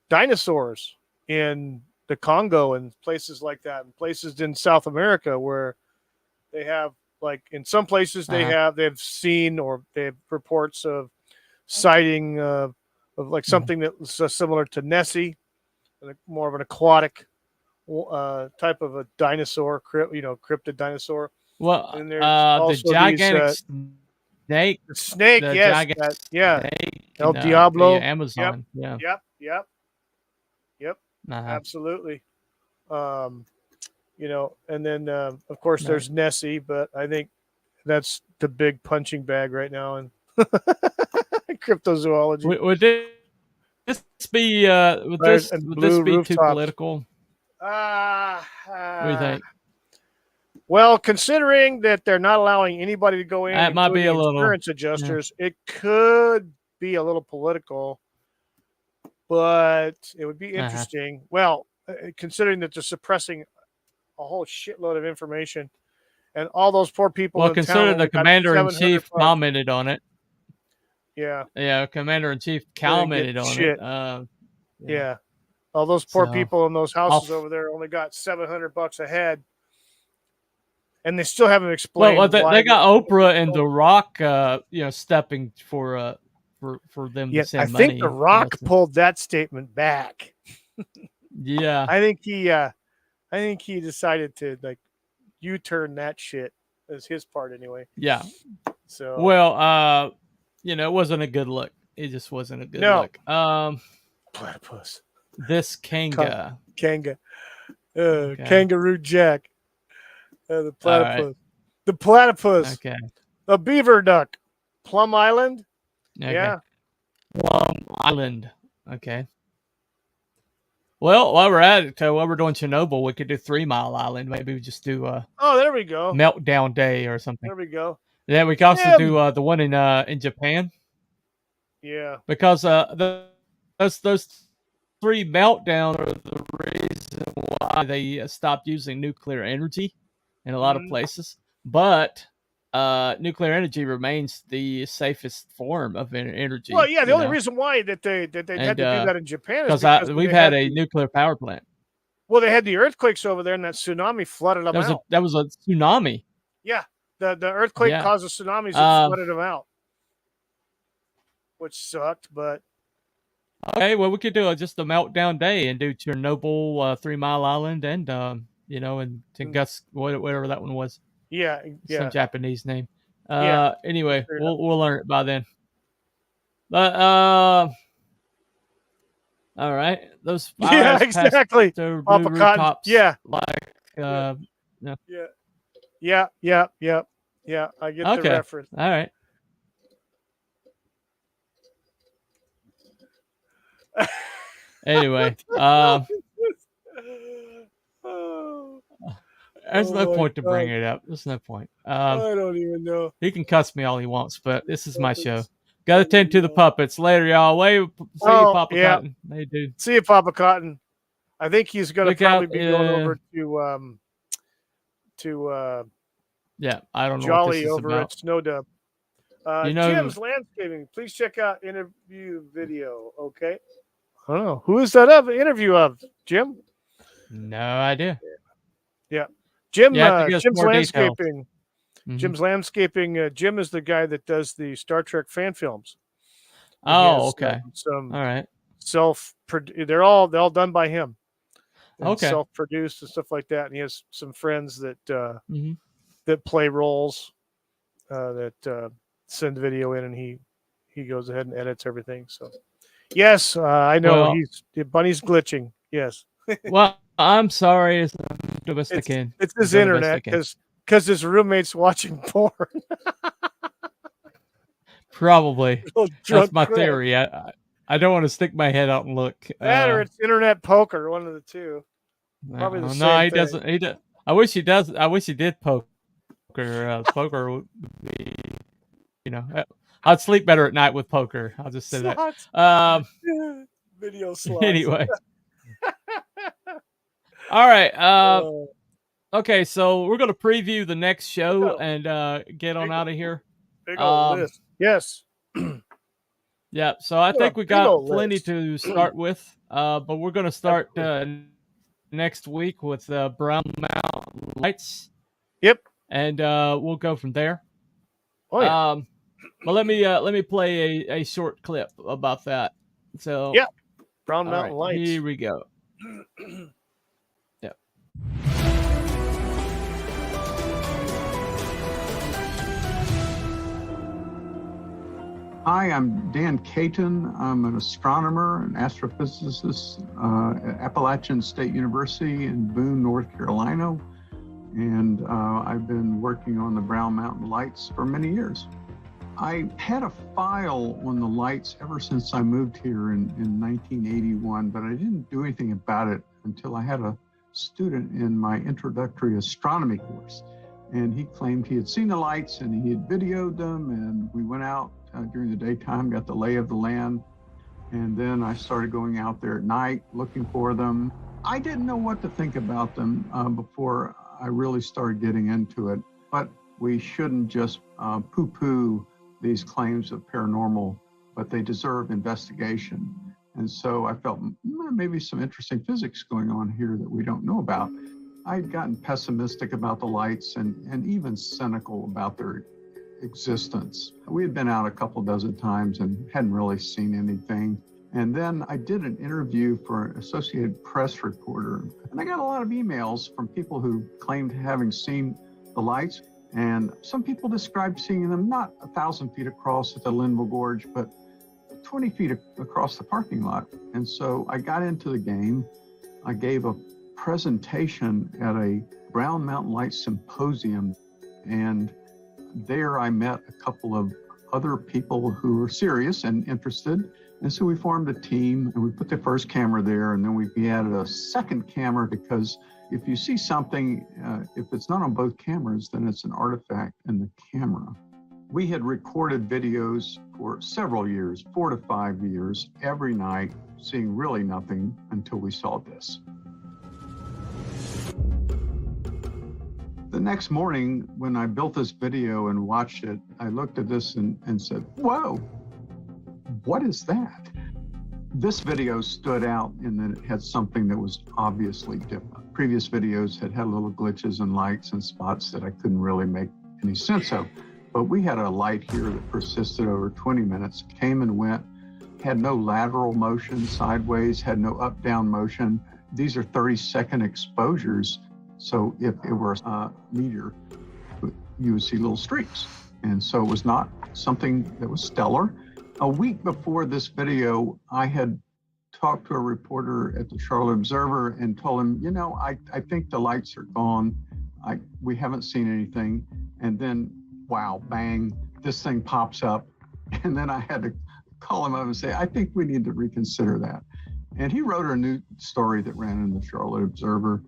dinosaurs in the Congo and places like that, and places in South America where they have, like, in some places they've seen, or they have reports of sighting of like something that's similar to Nessie, more of an aquatic type of a dinosaur, cryptid dinosaur. Well, and there's also the gigantic snake. The snake, yes, snake El Diablo, the Amazon. Yep. Absolutely. And then of course there's Nessie, but I think that's the big punching bag right now in cryptozoology. Would this be too political? What do you think? Well, considering that they're not allowing anybody to go in, that might be a insurance adjusters, it could be a little political, but it would be interesting. Well, considering that they're suppressing a whole shitload of information, and all those poor people. Well, consider the commander-in-chief commented on it. Yeah, commander-in-chief commented on it. Yeah, all those poor people in those houses over there only got $700 a head. And they still haven't explained. Well, they got Oprah and The Rock, stepping for them to send money. I think The Rock pulled that statement back. Yeah, I think he decided to U-turn that shit as his part anyway. Yeah. So well, it wasn't a good look. It just wasn't a good look. Platypus. This Kangaroo Jack. The platypus. Right. The platypus. Okay. The beaver duck. Plum Island. Okay. Yeah. Plum Island. Okay. Well, while we're at it, while we're doing Chernobyl, we could do 3 Mile Island. Maybe we just do there we go. Meltdown Day or something. There we go. Yeah, we could also do the one in Japan. Yeah. Because those 3 meltdown are the reason why they stopped using nuclear energy in a lot of places, but nuclear energy remains the safest form of energy. Well, yeah, the only reason why that they had to do that in Japan is because we've had a nuclear power plant. Well, they had the earthquakes over there, and that tsunami flooded them out. That was a tsunami. Yeah, the earthquake caused the tsunamis and flooded them out, which sucked. But okay, well, we could do just a meltdown day and do Chernobyl, 3 Mile Island, and and Tunguska, whatever that one was. Yeah. Some Japanese name. Anyway, we'll learn it by then. But all right, those exactly. Papa Cotton. Yeah. Like Yeah. I get the reference. All right. Anyway, there's no point to bring it up. There's no point. I don't even know. He can cuss me all he wants, but this is my show. Got to tend to the puppets. Later, y'all. See you, Papa Cotton. Hey, dude. See you, Papa Cotton. I think he's going to probably be going over to I don't know Jolly what this is over about. at Snowdub. Jim's Landscaping. Please check out interview video. Okay. I don't know. Who is that interview of? Jim? No idea. Yeah. Jim's Landscaping. Jim's Landscaping. Jim is the guy that does the Star Trek fan films. Okay. Some all right. They're all done by him. Okay. Self-produced and stuff like that. And he has some friends that that play roles that send video in, and he goes ahead and edits everything. So Yes, I know. Well, Bunny's glitching. Yes. Well, I'm sorry. It's the best I can. It's his internet because his roommate's watching porn. Probably. That's my theory. I don't want to stick my head out and look. That or it's internet poker, one of the two. Probably the same thing. He doesn't. He does. I wish he does. I wish he did poker. Poker would be, I'd sleep better at night with poker. I'll just say that. Video slots. Anyway. All right. Okay, so we're going to preview the next show and get on out of here. Big old list. Yes. Yeah, so I think we got plenty to start with, but we're going to start next week with Brown Mountain Lights. Yep. And we'll go from there. Oh yeah. But let me play a short clip about that. So yeah, Brown Mountain Lights. Here we go. Yep. Hi, I'm Dan Caton. I'm an astronomer and astrophysicist at Appalachian State University in Boone, North Carolina. And I've been working on the Brown Mountain Lights for many years. I had a file on the lights ever since I moved here in 1981, but I didn't do anything about it until I had a student in my introductory astronomy course. And he claimed he had seen the lights and he had videoed them, and we went out during the daytime, got the lay of the land. And then I started going out there at night looking for them. I didn't know what to think about them before I really started getting into it, but we shouldn't just poo-poo these claims of paranormal, but they deserve investigation. And so I felt maybe some interesting physics going on here that we don't know about. I'd gotten pessimistic about the lights and even cynical about their existence. We had been out a couple dozen times and hadn't really seen anything. And then I did an interview for an Associated Press reporter, and I got a lot of emails from people who claimed having seen the lights. And some people described seeing them not 1,000 feet across at the Linville Gorge, but 20 feet across the parking lot. And so I got into the game. I gave a presentation at a Brown Mountain Lights symposium, and there I met a couple of other people who were serious and interested. And so we formed a team and we put the first camera there, and then we added a second camera because if you see something, if it's not on both cameras, then it's an artifact in the camera. We had recorded videos for several years, 4 to 5 years, every night, seeing really nothing until we saw this. The next morning, when I built this video and watched it, I looked at this and said, whoa, what is that? This video stood out in that it had something that was obviously different. Previous videos had little glitches and lights and spots that I couldn't really make any sense of. But we had a light here that persisted over 20 minutes, came and went, had no lateral motion sideways, had no up-down motion. These are 30-second exposures. So if it were a meteor, you would see little streaks. And so it was not something that was stellar. A week before this video, I had talked to a reporter at the Charlotte Observer and told him, you know, I think the lights are gone. We haven't seen anything. And then, wow, bang, this thing pops up. And then I had to call him up and say, I think we need to reconsider that. And he wrote a new story that ran in the Charlotte Observer.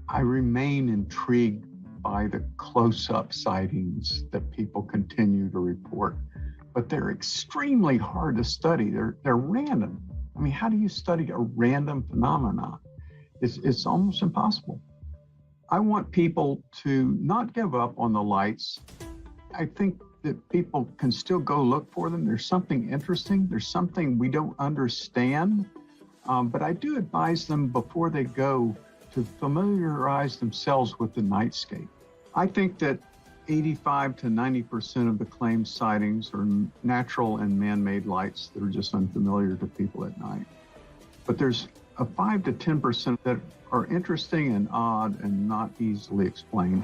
I remain intrigued by the close-up sightings that people continue to report, but they're extremely hard to study. They're random. I mean, how do you study a random phenomenon? It's almost impossible. I want people to not give up on the lights. I think that people can still go look for them. There's something interesting. There's something we don't understand, but I do advise them before they go to familiarize themselves with the nightscape. I think that 85 to 90% of the claimed sightings are natural and man-made lights that are just unfamiliar to people at night. But there's a 5 to 10% that are interesting and odd and not easily explained.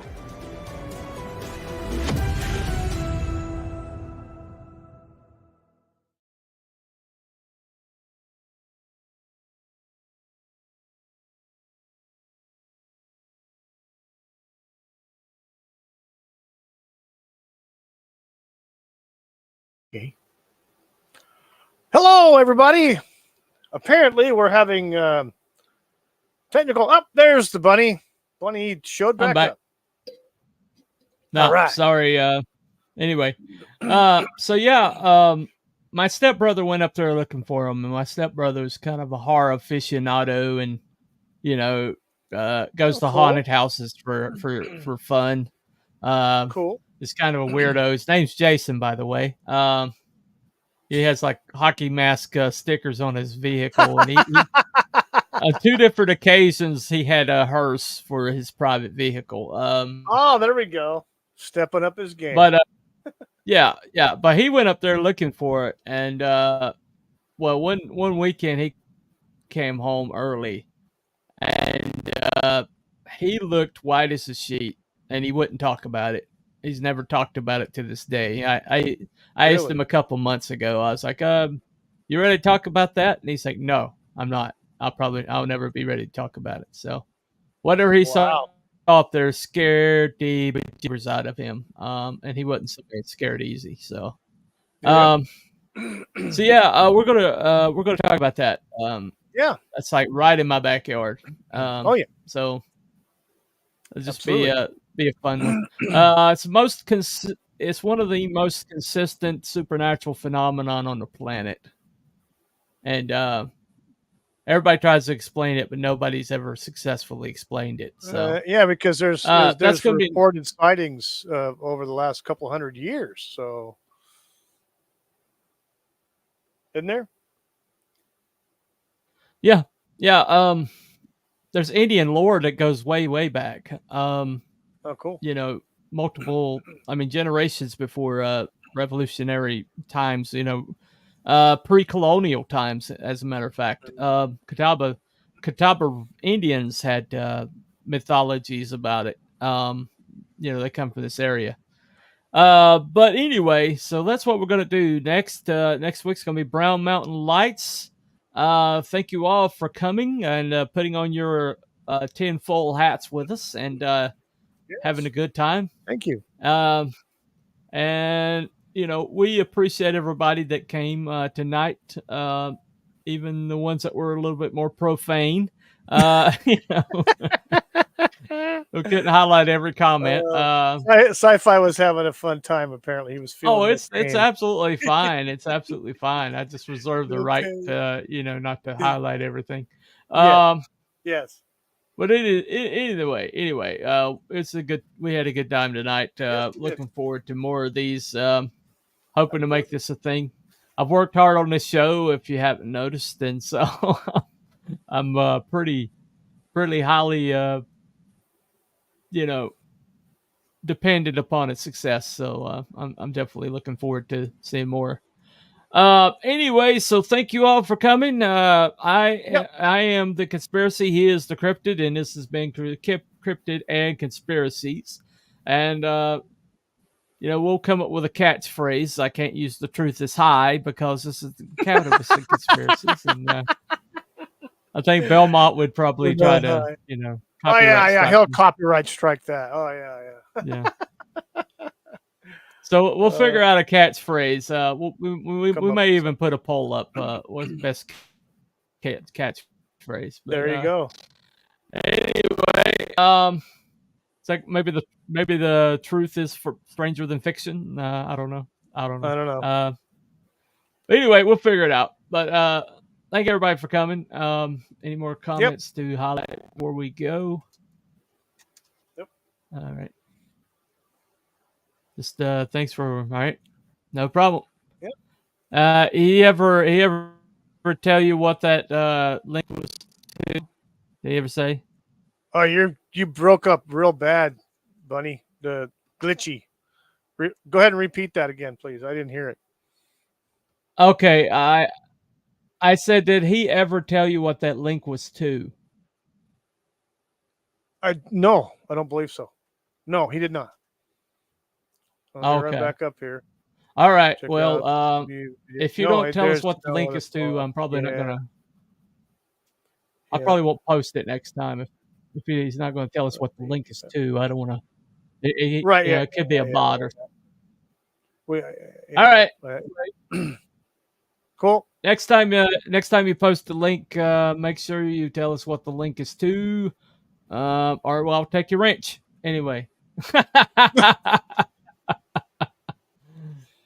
Okay. Hello, everybody. Apparently, we're having technical. Up there's the bunny. Bunny showed back up. No, right. Sorry. Anyway, so yeah, my stepbrother went up there looking for him, and my stepbrother's kind of a horror aficionado, and goes to haunted houses for fun. Cool. He's kind of a weirdo. His name's Jason, by the way. He has like hockey mask stickers on his vehicle, and he on 2 different occasions he had a hearse for his private vehicle. There we go, stepping up his game. But yeah, but he went up there looking for it, and one weekend he came home early, and he looked white as a sheet, and he wouldn't talk about it. He's never talked about it to this day. I asked him a couple months ago. I was like, "You ready to talk about that?" And he's like, "No, I'm not. I'll never be ready to talk about it." So, whatever he saw up there scared the bejeebers out of him. And he wasn't so scared easy. So, we're gonna talk about that. That's like right in my backyard. So it'll just be a fun one. It's one of the most consistent supernatural phenomenon on the planet, and everybody tries to explain it, but nobody's ever successfully explained it. So because there's reported sightings over the last couple hundred years. So, isn't there? Yeah. There's Indian lore that goes way, way back. Cool. Multiple, generations before revolutionary times. Pre-colonial times, as a matter of fact. Catawba Indians had mythologies about it. They come from this area. But anyway, so that's what we're gonna do next. Next week's gonna be Brown Mountain Lights. Thank you all for coming and putting on your tinfoil hats with us and having a good time. Thank you. And we appreciate everybody that came tonight, even the ones that were a little bit more profane. We couldn't highlight every comment. Sci-Fi was having a fun time. Apparently, he was feeling. It's absolutely fine. It's absolutely fine. I just reserve the right to not to highlight everything. Yes. But anyway, it's we had a good time tonight. Looking forward to more of these. Hoping to make this a thing. I've worked hard on this show, if you haven't noticed, and so I'm pretty highly dependent upon its success. So I'm definitely looking forward to seeing more. Anyway, so thank you all for coming. I am the Conspiracy. He is the Cryptid, and this has been Cryptid and Conspiracies. And we'll come up with a catchphrase. I can't use "the truth is high" because this is the Cannabis and Conspiracies, and I think Belmont would probably try to he'll copyright strike that. Yeah. So we'll figure out a catchphrase. We may even put a poll up. What's the best catchphrase? There you go. Anyway, it's like maybe the truth is stranger than fiction. I don't know. Anyway, we'll figure it out. But thank everybody for coming. Any more comments to highlight before we go? Yep. All right. Just thanks for all right. No problem. Yep. He ever tell you what that link was to? Did he ever say? Oh, you broke up real bad, Bunny. The glitchy. Go ahead and repeat that again, please. I didn't hear it. Okay, I said, did he ever tell you what that link was to? No, I don't believe so. No, he did not. Let me run back up here. All right. Well, if you don't tell us what the link is to, I'm probably not gonna. I probably won't post it next time if he's not going to tell us what the link is to. I don't want to. It could be a bot or. All right. Cool. Next time you post the link, make sure you tell us what the link is to, or I'll take your wrench anyway.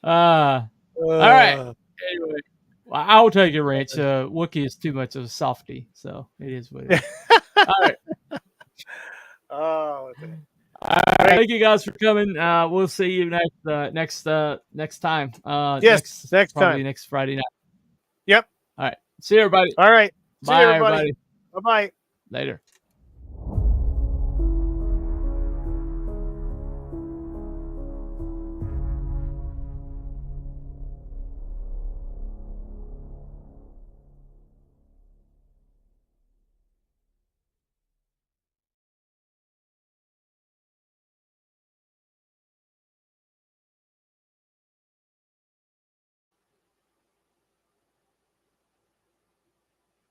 All right. Anyway, well, I'll take your wrench. Wookie is too much of a softie, so it is what it is. All right. Oh, thank you guys for coming. We'll see you next time. Yes, next probably time. next Friday night. Yep. All right. See you, everybody. All right. Bye, everybody. Bye-bye. Later.